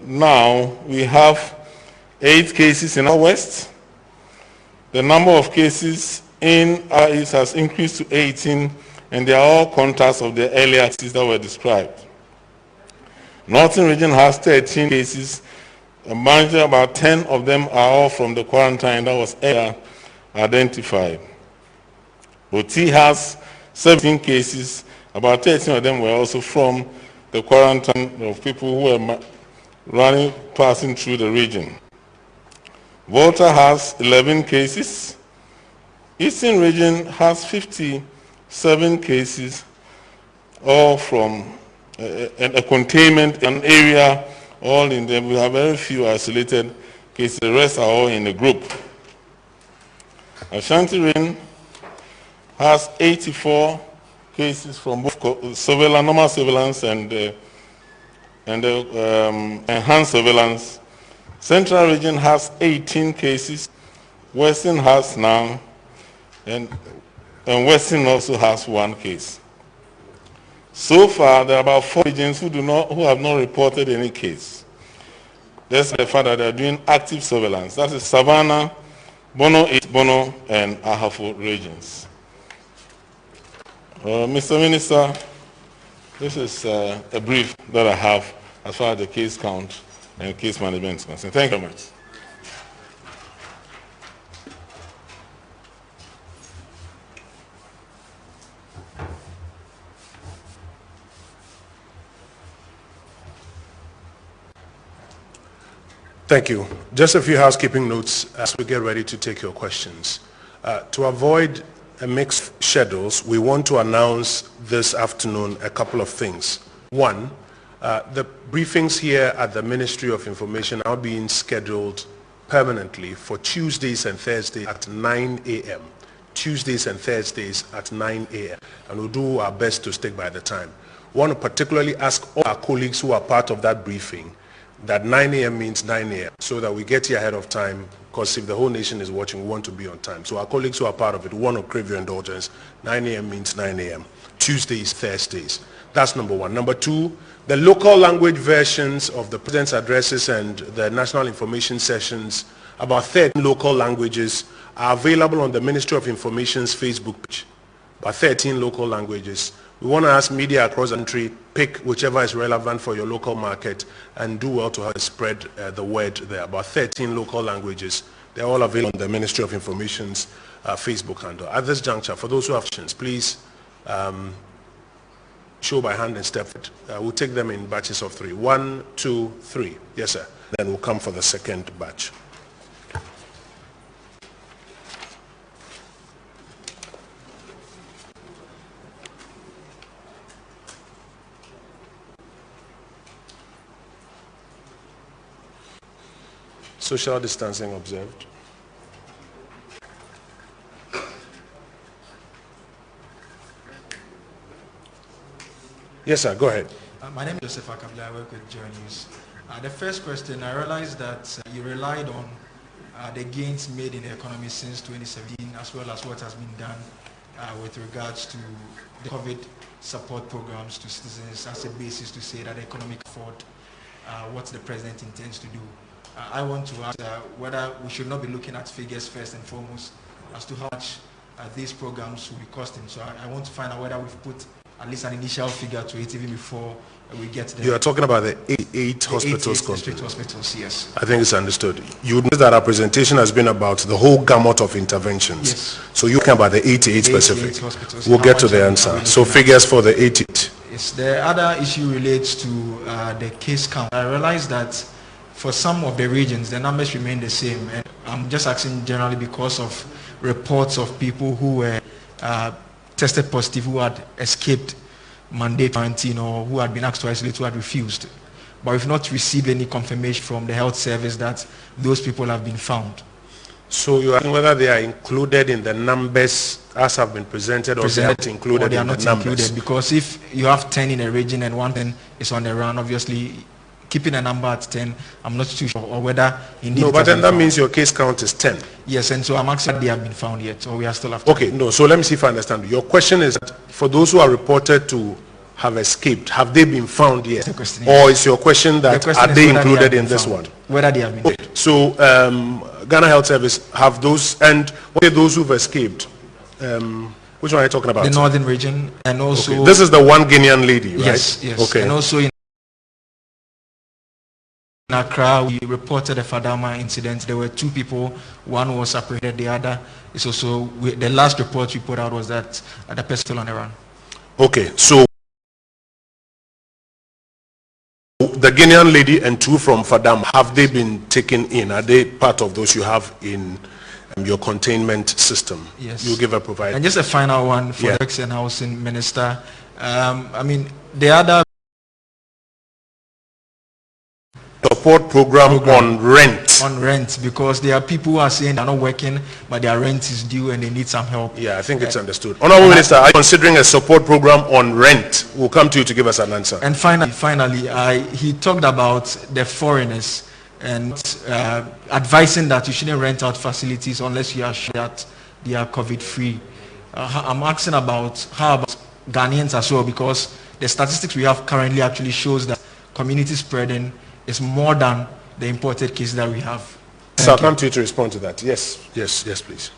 now we have 8 cases in our west. The number of cases in our east has increased to 18, and they are all contacts of the earlier cases that were described. Northern region has 13 cases. About 10 of them are all from the quarantine that was earlier identified. OT has 17 cases. About 13 of them were also from the quarantine of people who were passing through the region. Volta has 11 cases. Eastern region has 57 cases, all from a containment, an area, all in them. We have very few isolated cases. The rest are all in a group. Ashanti region has 84 cases from both surveillance, normal surveillance and enhanced surveillance. Central region has 18 cases. Western has none, and Western also has 1 case. So far, there are about 4 regions who have not reported any case. That's the fact that they are doing active surveillance. That is Savannah, Bono East, Bono, and Ahafo regions. Mr. Minister, this is a brief that I have as far as the case count and case management is concerned. Thank you very much. Thank you. Just a few housekeeping notes as we get ready to take your questions. To avoid a mixed schedules, we want to announce this afternoon a couple of things. One, the briefings here at the Ministry of Information are being scheduled permanently for Tuesdays and Thursdays at 9 a.m. Tuesdays and Thursdays at 9 a.m. And we'll do our best to stick by the time. We want to particularly ask all our colleagues who are part of that briefing that 9 a.m. means 9 a.m. so that we get here ahead of time, because if the whole nation is watching, we want to be on time. So our colleagues who are part of it want to crave your indulgence. 9 a.m. means 9 a.m. Tuesdays, Thursdays. That's number one. Number two, the local language versions of the President's addresses and the National Information sessions, about 13 local languages, are available on the Ministry of Information's Facebook page. About 13 local languages. We want to ask media across the country, pick whichever is relevant for your local market and do well to help spread the word there. About 13 local languages. They're all available on the Ministry of Information's Facebook handle. At this juncture, for those who have questions, please show by hand and step forward. We'll take them in batches of 3. 1, 2, 3. Yes, sir. Then we'll come for the second batch. Social distancing observed. Yes, sir, go ahead. My name is Joseph Akan. I work with Journeys. The first question, I realized that you relied on the gains made in the economy since 2017, as well as what has been done with regards to the COVID support programs to citizens as a basis to say that the economic afford what the president intends to do. I want to ask whether we should not be looking at figures first and foremost as to how much these programs will be costing. So I want to find out whether we've put at least an initial figure to it even before we get there. You are talking about the 88 hospitals. 88 district hospitals, yes. I think it's understood. You would know that our presentation has been about the whole gamut of interventions. Yes. So you're talking about the 88 specific. 88 hospitals. We'll get to the answer. So figures for the 88. Yes. The other issue relates to the case count. I realize that for some of the regions, the numbers remain the same. And I'm just asking generally because of reports of people who were tested positive, who had escaped mandate quarantine or who had been asked to isolate, who had refused. But we've not received any confirmation from the health service that those people have been found. So you are asking whether they are included in the numbers as have been presented, or they are not included they are in not the numbers? Included, because if you have 10 in a region and 1 is on the run, obviously keeping a number at 10, I'm not too sure, or whether indeed. No, but then that means your case count is 10. Yes, and so I'm asking they have been found yet, or we are still after. Okay, no, so let me see if I understand. Your question is that for those who are reported to have escaped, have they been found yet? Or is your question that are they included in this one? Whether they have been. Okay, so Ghana Health Service, have those, and what are those who've escaped? Which one are you talking about? The northern region, and also. Okay, this is the one Guinean lady, right? Yes, yes. Okay. And also in Accra, we reported a Fadama incident. There were 2 people. One was apprehended. The other is also. The last report we put out was that the person still on the run. Okay, so the Guinean lady and 2 from Fadama, have they been taken in? Are they part of those you have in your containment system? Yes. You give a provider. And just a final one for the Works and Housing Minister. I mean, the other support program on rent. On rent, because there are people who are saying they're not working, but their rent is due and they need some help. Yeah, I think it's understood. Honorable Minister, are you considering a support program on rent? We'll come to you to give us an answer. And finally, he talked about the foreigners and advising that you shouldn't rent out facilities unless you are sure that they are COVID-free. I'm asking about how about Ghanaians as well, because the statistics we have currently actually shows that community spreading is more than the imported cases that we have. So I'll come to you to respond to that. Yes, please.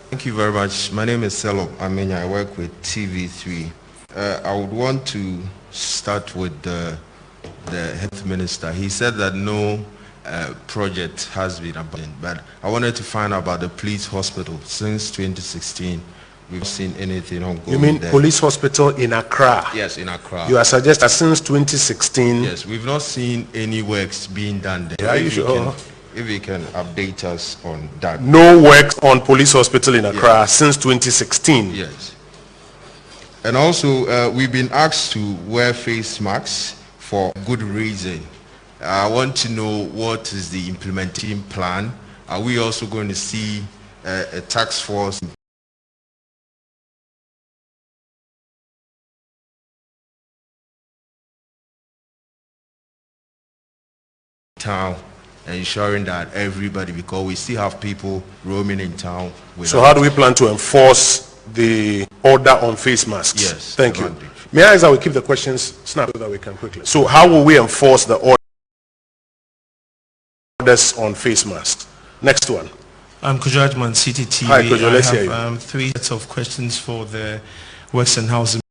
Thank you very much. My name is Selo Amenya. I work with TV3. I would want to start with the health minister. He said that no project has been abandoned, but I wanted to find out about the police hospital. Since 2016, we've seen anything ongoing. You mean there. police hospital in Accra? Yes, in Accra. You are suggesting that since 2016? Yes, we've not seen any works being done there. Are you sure? If you can update us on that. No work on police hospital in Accra since 2016? Yes. And also, we've been asked to wear face masks for good reason. I want to know what is the implementing plan. Are we also going to see a task force town, ensuring that everybody, because we still have people roaming in town. So how do we plan to enforce the order on face masks? Yes. Thank you. May I ask that we keep the questions snapped so that we can quickly. So how will we enforce the orders on face masks? Next one. I'm Kujajman, CTTV. Hi, Kujo, let's hear you. I have 3 sets of questions for the Works and Housing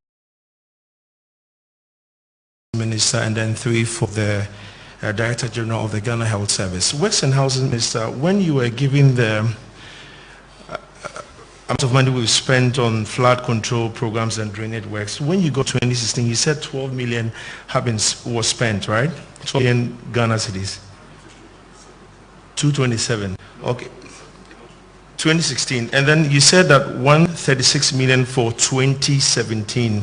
Minister, and then 3 for the Director General of the Ghana Health Service. Works and Housing Minister, when you were giving the amount of money we've spent on flood control programs and drainage works. When you got 2016, you said 12 million was spent, right? 12 million Ghana cedis. 227. Okay. 2016. And then you said that 136 million for 2017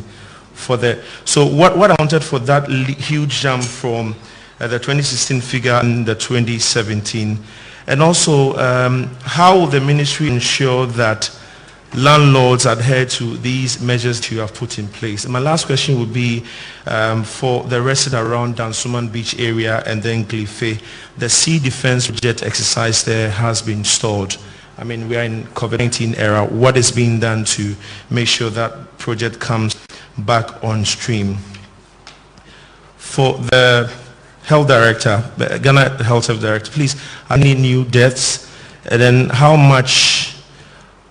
for the. So what accounted for that huge jump from the 2016 figure and the 2017? And also, how will the ministry ensure that landlords adhere to these measures you have put in place? And my last question would be for the residents around Dansoman Beach area and then Glife, the sea defense jet exercise there has been stalled. I mean, we are in COVID-19 era. What is being done to make sure that project comes back on stream? For the health director, the Ghana Health Director, please, any new deaths? And then how much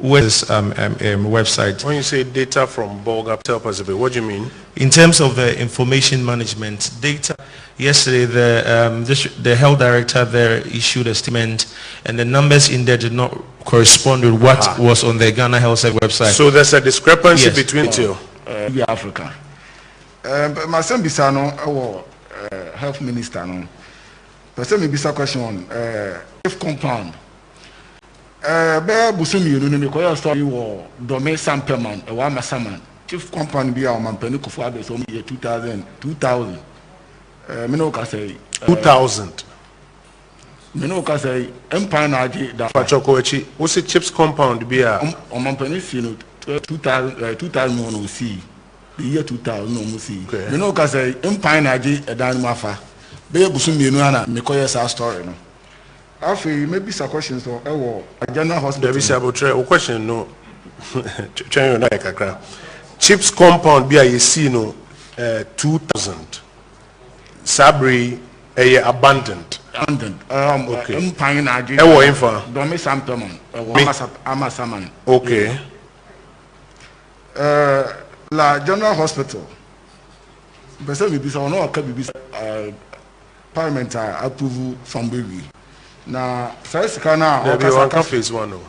with this website? When you say data from Bolga, tell us a bit, what do you mean? In terms of the information management data, yesterday the health director there issued a statement, and the numbers in there did not correspond with what was on the Ghana Health website. So there's a discrepancy between two. Africa. My son Bisano, health minister, no. Person me bisa question on if compound. Be busumi you know me koya story wo Dangme Samperman e wa masaman. Chief compound bi a o man peni kofo abe so me 2000. Me no ka say 2000. Me no ka say empire na agi da Pachoko echi. Wo say chips compound bi a o man peni si no 2000 no see. The year 2000 no see. Me no ka say empire na agi edan mafa. Be busumi you know na me koya sa story no. Afi maybe some questions so a general hospital. Maybe say question no. Try na kakra. Chips compound bi a yesi no 2000. Sabri abandoned. Okay. Empire na agi. Ewo infa. Dangme Samperman. Amasaman. Okay. La general hospital. Bese bibi sa ono aka bibi parliament approve from baby. Na sika na okay phase 1 no.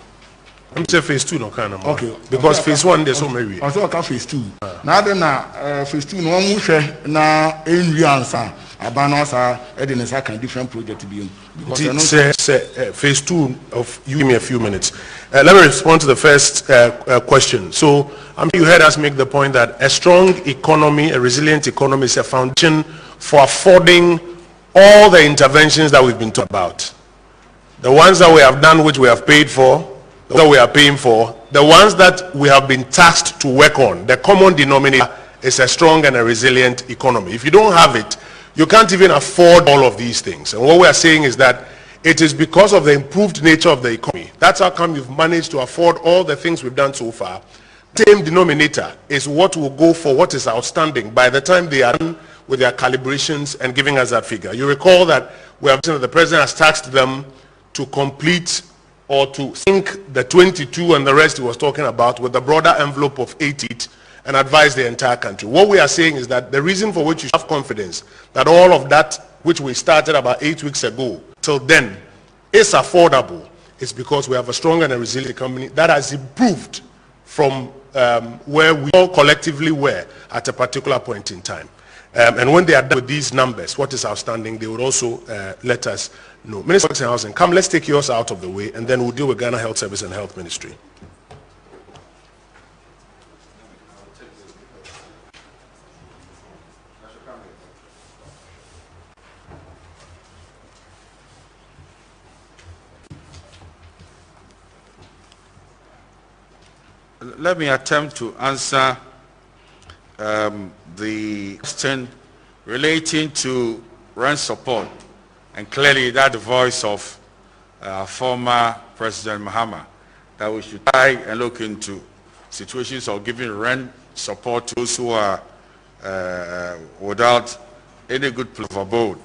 I'm say phase 2 no kind of. Okay. Because phase 1 there's so many. Also aka phase 2. Na de na phase 2 no mu hwe na enwi ansa abana sa e de nsa kan different project bi because phase 2 of you give me a few minutes. Let me respond to the first question. So you heard us make the point that a strong economy, a resilient economy is a foundation for affording all the interventions that we've been talking about. The ones that we have done, which we have paid for, that we are paying for, the ones that we have been tasked to work on, the common denominator is a strong and a resilient economy. If you don't have it, you can't even afford all of these things. And what we are saying is that it is because of the improved nature of the economy. That's how come you've managed to afford all the things we've done so far. Same denominator is what will go for what is outstanding by the time they are done with their calibrations and giving us that figure. You recall that we have seen that the president has tasked them to complete or to sync the 22 and the rest he was talking about with the broader envelope of 80 and advise the entire country. What we are saying is that the reason for which you have confidence that all of that which we started about 8 weeks ago till then is affordable is because we have a strong and a resilient economy that has improved from where we all collectively were at a particular point in time. And when they are done with these numbers, what is outstanding, they would also let us know. Minister of Housing, come, let's take yours out of the way, and then we'll deal with Ghana Health Service and Health Ministry. Let me attempt to answer the question relating to rent support, and clearly that's the voice of former President Mahama, that we should try and look into situations of giving rent support to those who are without any good place of abode.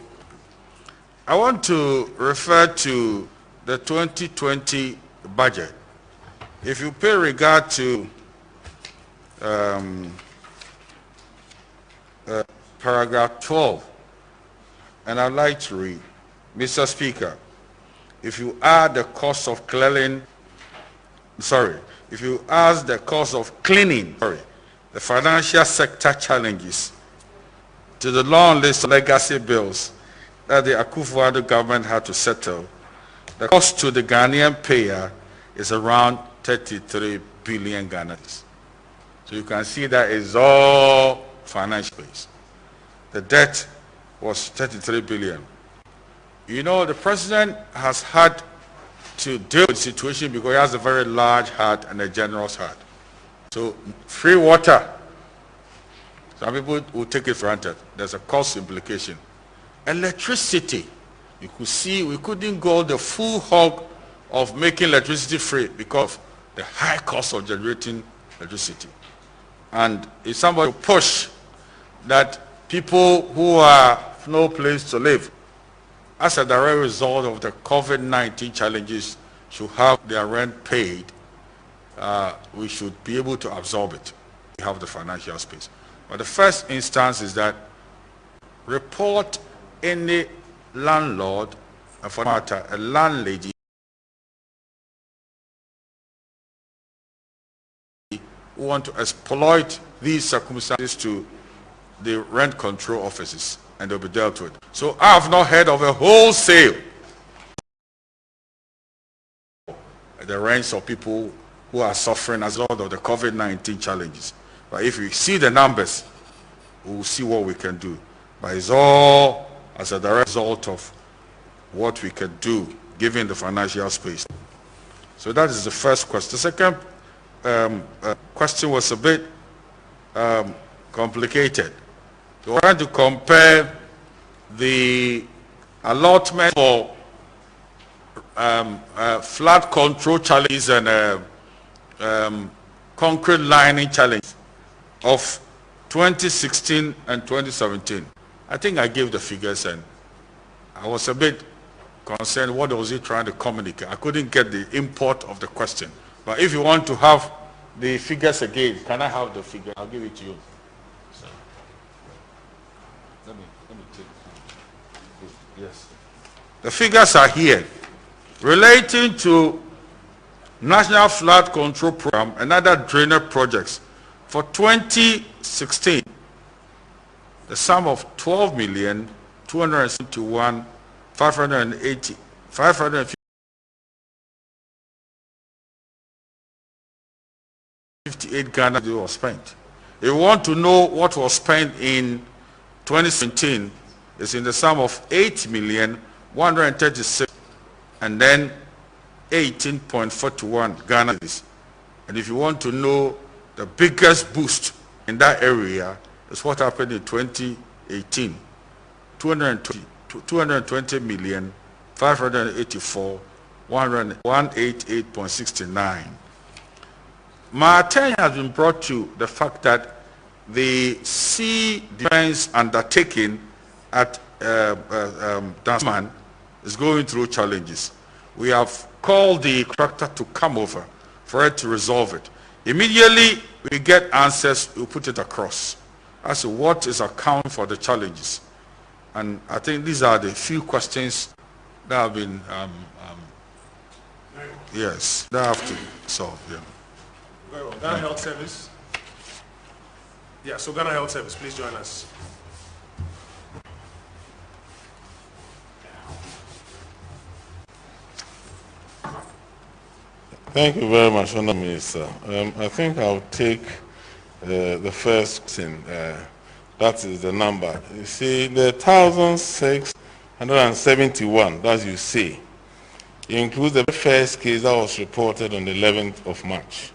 I want to refer to the 2020 budget. If you pay regard to paragraph 12, and I'd like to read, Mr. Speaker, if you add the cost of clearing, if you ask the cost of cleaning, the financial sector challenges, to the long list of legacy bills that the Akufo-Addo government had to settle, the cost to the Ghanaian payer is around 33 billion Ghana. So you can see that is all financial based. The debt was 33 billion. You know, the president has had to deal with the situation because he has a very large heart and a generous heart. So free water, some people will take it for granted. There's a cost implication. Electricity, you could see we couldn't go the full hog of making electricity free because of the high cost of generating electricity. And if somebody push that people who have no place to live, as a direct result of the COVID-19 challenges, should have their rent paid, we should be able to absorb it. We have the financial space. But the first instance is that report any landlord, and for that matter, a landlady, who want to exploit these circumstances to the rent control offices, and they'll be dealt with. So I have not heard of a wholesale the rents of people who are suffering as a result of the COVID-19 challenges. But if we see the numbers, we'll see what we can do. But it's all as a direct result of what we can do given the financial space. So that is the first question. The second question was a bit complicated. We were trying to compare the allotment for flood control challenges and concrete lining challenge of 2016 and 2017. I think I gave the figures and I was a bit concerned what was he trying to communicate. I couldn't get the import of the question. But if you want to have the figures again, can I have the figure? I'll give it to you. So, let me take it. Yes. The figures are here. Relating to National Flood Control Program and other drainage projects for 2016, the sum of 12,271,558 Ghana was spent. If you want to know what was spent in 2017, it's in the sum of 8,136 and then 18.41 Ghana. And if you want to know the biggest boost in that area, is what happened in 2018. 220,584,188.69. My attention has been brought to the fact that the sea defense undertaking at Dangme is going through challenges. We have called the contractor to come over for it to resolve it. Immediately we get answers, we put it across as to what is accounting for the challenges. And I think these are the few questions that have been, yes, that have to be solved. Yeah. Very well. Ghana Health Service. Yeah, so Ghana Health Service, please join us. Thank you very much, Honourable Minister. I think I'll take the first question. That is the number. You see, the 1,671, as you say, includes the first case that was reported on the 11th of March.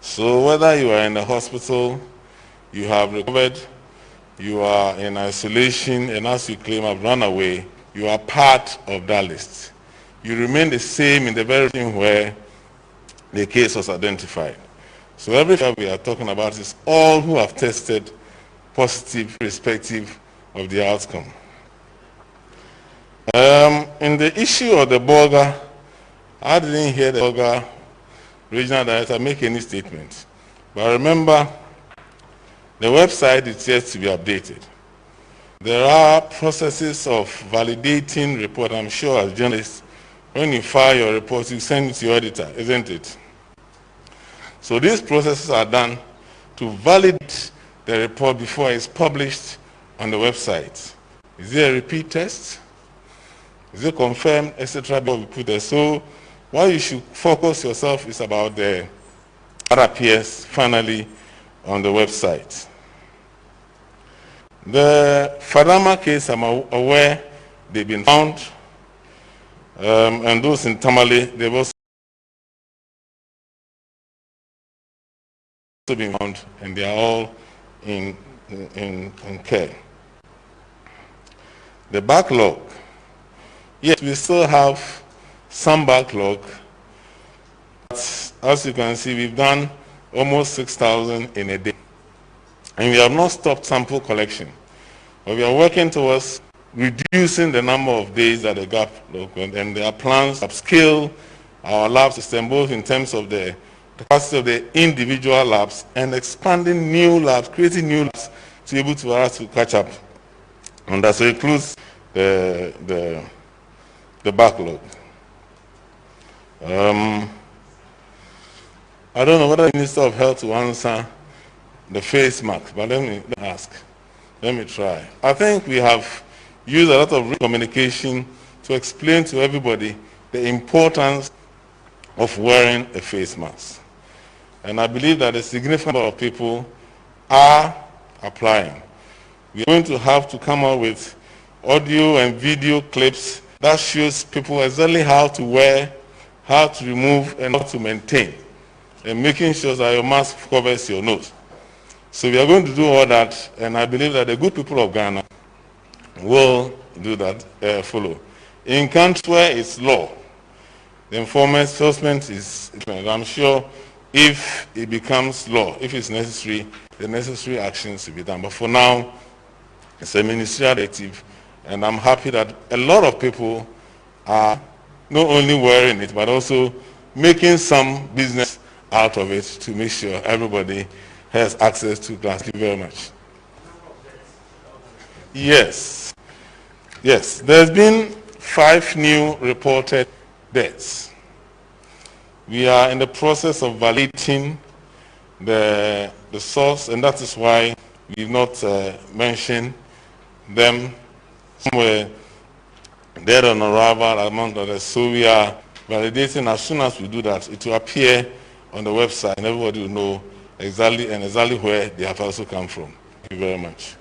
So whether you are in the hospital, you have recovered, you are in isolation, and as you claim have run away, you are part of that list. You remain the same in the very thing where the case was identified. So everything we are talking about is all who have tested positive irrespective of the outcome. In the issue of the Bolga, I didn't hear the Bolga regional director make any statement. But remember, the website is yet to be updated. There are processes of validating report. I'm sure as journalists, when you file your report, you send it to your auditor, isn't it? So these processes are done to validate the report before it's published on the website. Is there a repeat test? Is it confirmed, etc.? We put there. So what you should focus yourself is about what appears finally on the website. The Fadama case, I'm aware they've been found, and those in Tamale, they've also been found, and they are all in care. The backlog, yes, we still have some backlog, but as you can see, we've done almost 6,000 in a day. And we have not stopped sample collection. But we are working towards reducing the number of days that the gap log, and there are plans to upscale our lab system, both in terms of the capacity of the individual labs and expanding new labs, creating new labs to be able for us to catch up. And that includes the backlog. I don't know whether the Minister of Health will answer the face mask, but let me ask. Let me try. I think we have used a lot of communication to explain to everybody the importance of wearing a face mask. And I believe that a significant number of people are applying. We're going to have to come up with audio and video clips that shows people exactly how to wear, how to remove, and how to maintain, and making sure that your mask covers your nose. So we are going to do all that, and I believe that the good people of Ghana will do that, follow. In countries where it's law, the enforcement is, I'm sure if it becomes law, if it's necessary, the necessary actions will be done. But for now, it's a ministerial directive, and I'm happy that a lot of people are not only wearing it, but also making some business out of it to make sure everybody has access to glass. Thank you very much. Yes. Yes. There's been 5 new reported deaths. We are in the process of validating the source, and that is why we've not mentioned them. Some were dead on arrival, among others. So we are validating. As soon as we do that, it will appear on the website, and everybody will know exactly where they have also come from. Thank you very much.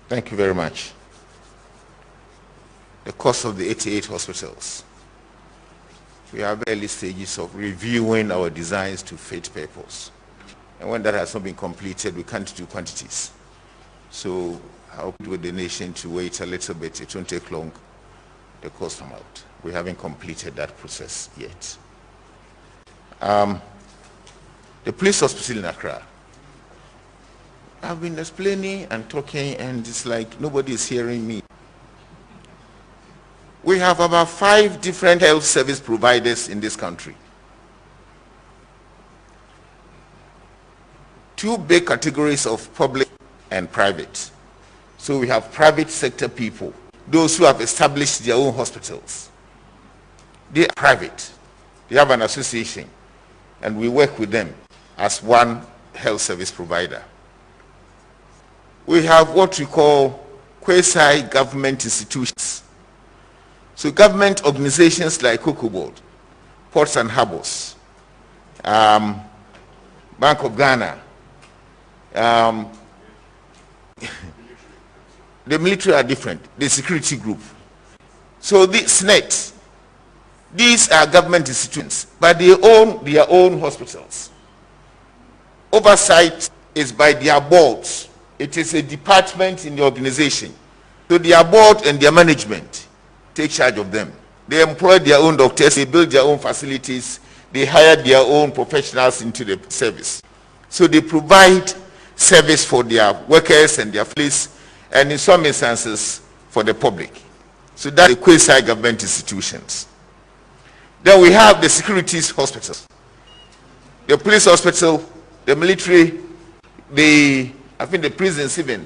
Thank you very much. The cost of the 88 hospitals. We are at early stages of reviewing our designs to fit purpose. And when that has not been completed, we can't do quantities. So I hope with the nation to wait a little bit. It won't take long. The cost come out. We haven't completed that process yet. The police hospital in Accra. I've been explaining and talking, and it's like nobody is hearing me. We have about 5 different health service providers in this country. 2 big categories of public and private. So we have private sector people, those who have established their own hospitals. They are private. They have an association, and we work with them as one health service provider. We have what we call quasi-government institutions. So government organizations like Cocoa Board, Ports and Harbors, Bank of Ghana, the military are different, the security group. So the SNET, these are government institutions, but they own their own hospitals. Oversight is by their boards. It is a department in the organization. So their board and their management take charge of them. They employ their own doctors, they build their own facilities, they hire their own professionals into the service. So they provide service for their workers and their fleets, and in some instances for the public. So that's the quasi-government institutions. Then we have the securities hospitals. the police hospital, the military, I think the prisons even.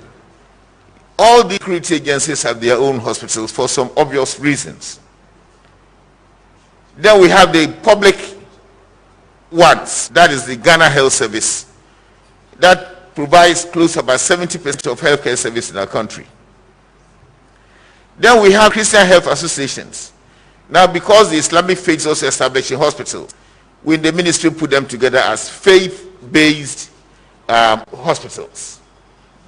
All the security agencies have their own hospitals for some obvious reasons. Then we have the public ones, that is the Ghana Health Service, that provides close to about 70% of healthcare service in our country. Then we have Christian health associations. Now, because the Islamic faith also establishing hospitals, we in the ministry put them together as faith-based hospitals.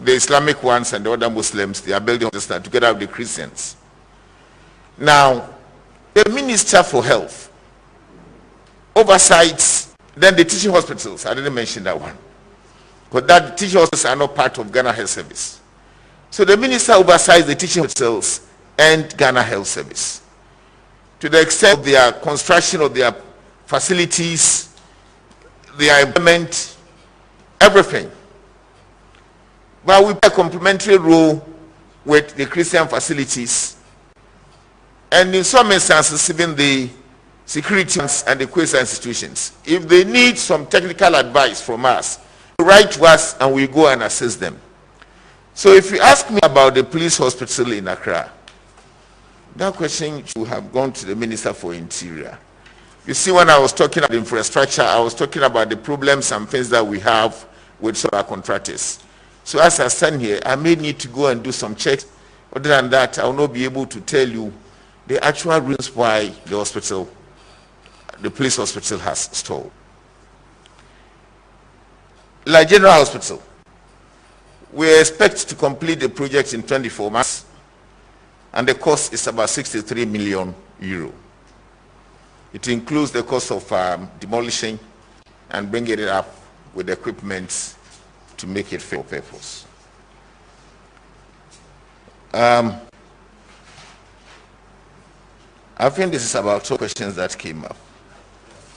The Islamic ones and the other Muslims, they are building hospitals together with the Christians. Now, the Minister for Health oversights, then the teaching hospitals. I didn't mention that one, but that teaching hospitals are not part of Ghana Health Service. So the minister oversights the teaching hospitals and Ghana Health Service to the extent of their construction of their facilities, their implement, everything. But we play a complementary role with the Christian facilities, and in some instances even the security and the Christian institutions. If they need some technical advice from us, they write to us and we go and assist them. So if you ask me about the police hospital in Accra, that question should have gone to the Minister for Interior. You see, when I was talking about infrastructure, I was talking about the problems and things that we have with some of our contractors. So as I stand here, I may need to go and do some checks. Other than that, I will not be able to tell you the actual reasons why the police hospital has stalled. Like General Hospital, we expect to complete the project in 24 months, and the cost is about 63 million euro. It includes the cost of demolishing and bringing it up with equipment to make it fit for purpose. I think this is about 2 questions that came up,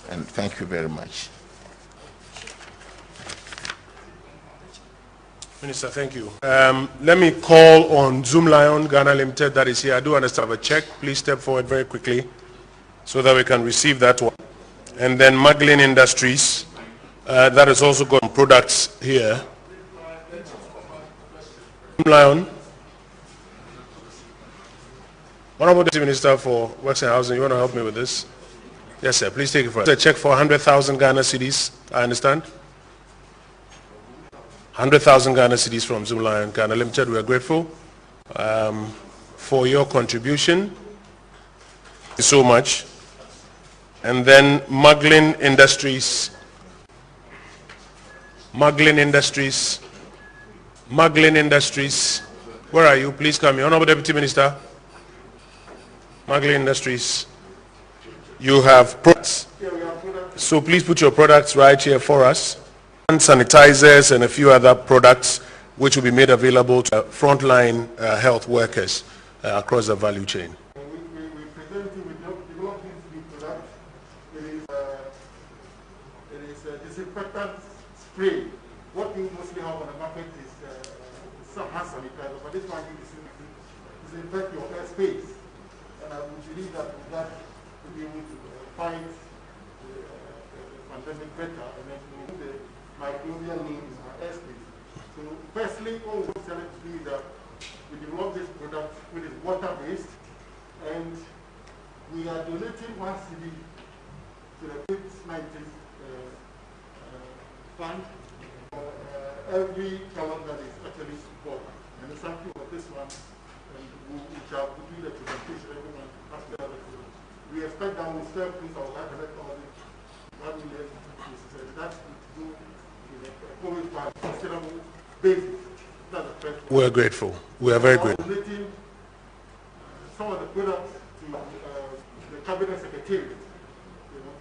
and thank you very much. Minister, thank you. Let me call on Zoom Lion Ghana Limited that is here. I do understand a check. Please step forward very quickly so that we can receive that one. And then Maglin Industries, that has also got products here. Zoom Lion. Honorable Deputy Minister for Works and Housing, you want to help me with this? Yes, sir. Please take it for us. A check for 100,000 Ghana cedis, I understand. 100,000 Ghana cedis from Zoom Lion Ghana Limited. We are grateful for your contribution. Thank you so much. And then Maglin Industries. Maglin Industries. Maglin Industries. Where are you? Please come here. Honorable Deputy Minister. Maglin Industries. You have products. So please put your products right here for us. Sanitizers and a few other products which will be made available to frontline health workers across the value chain. We present you with developing new products. It is a disinfectant spray. What we mostly have on the market is some hand sanitizer, but this one is disinfect your air space. And I would believe that with that we'll be able to fight the pandemic better and then remove the microbial load in our airspace. So firstly, all we want to do is that we develop this product which is water-based, and we are donating 1 cedi to the COVID-19 fund for every gallon that is actually bought. And the sample of this one, and we shall do the presentation every month after the product. We expect that we'll still please our 500,000, 1 million pieces, and that's to do we're grateful. We are very grateful. Some of the products to the cabinet secretariat, to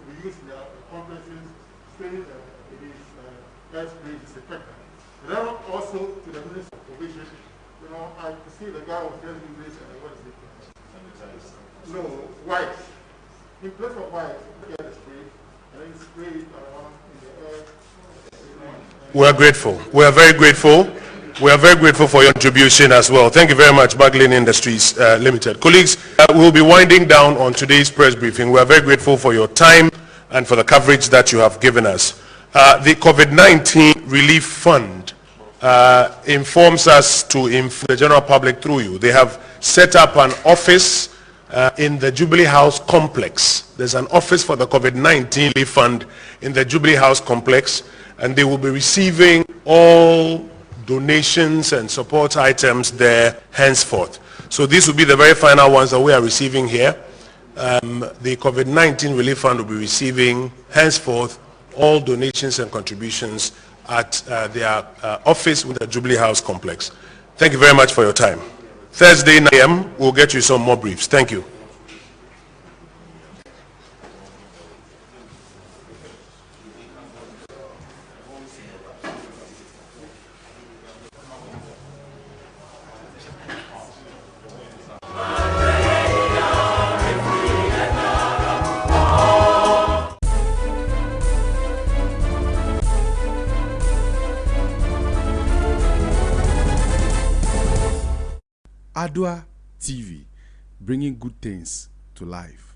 be used in their conferences, saying it is airspace disinfectant. And then also to the Minister of Provision. I see the guy was just doing this, what is it? No, white. In place of white, get the spray, and then spray it around in the air. We are grateful. We are very grateful. We are very grateful for your contribution as well. Thank you very much, Maglin Industries Limited. Colleagues, we'll be winding down on today's press briefing. We are very grateful for your time and for the coverage that you have given us. The COVID-19 Relief Fund informs us to inform the general public through you. They have set up an office in the Jubilee House complex. There's an office for the COVID-19 Relief Fund in the Jubilee House complex, and they will be receiving all donations and support items there henceforth. So these will be the very final ones that we are receiving here. The COVID-19 Relief Fund will be receiving henceforth all donations and contributions at their office with the Jubilee House complex. Thank you very much for your time. Thursday 9 a.m. we'll get you some more briefs. Thank you. Adoatv, bringing good things to life.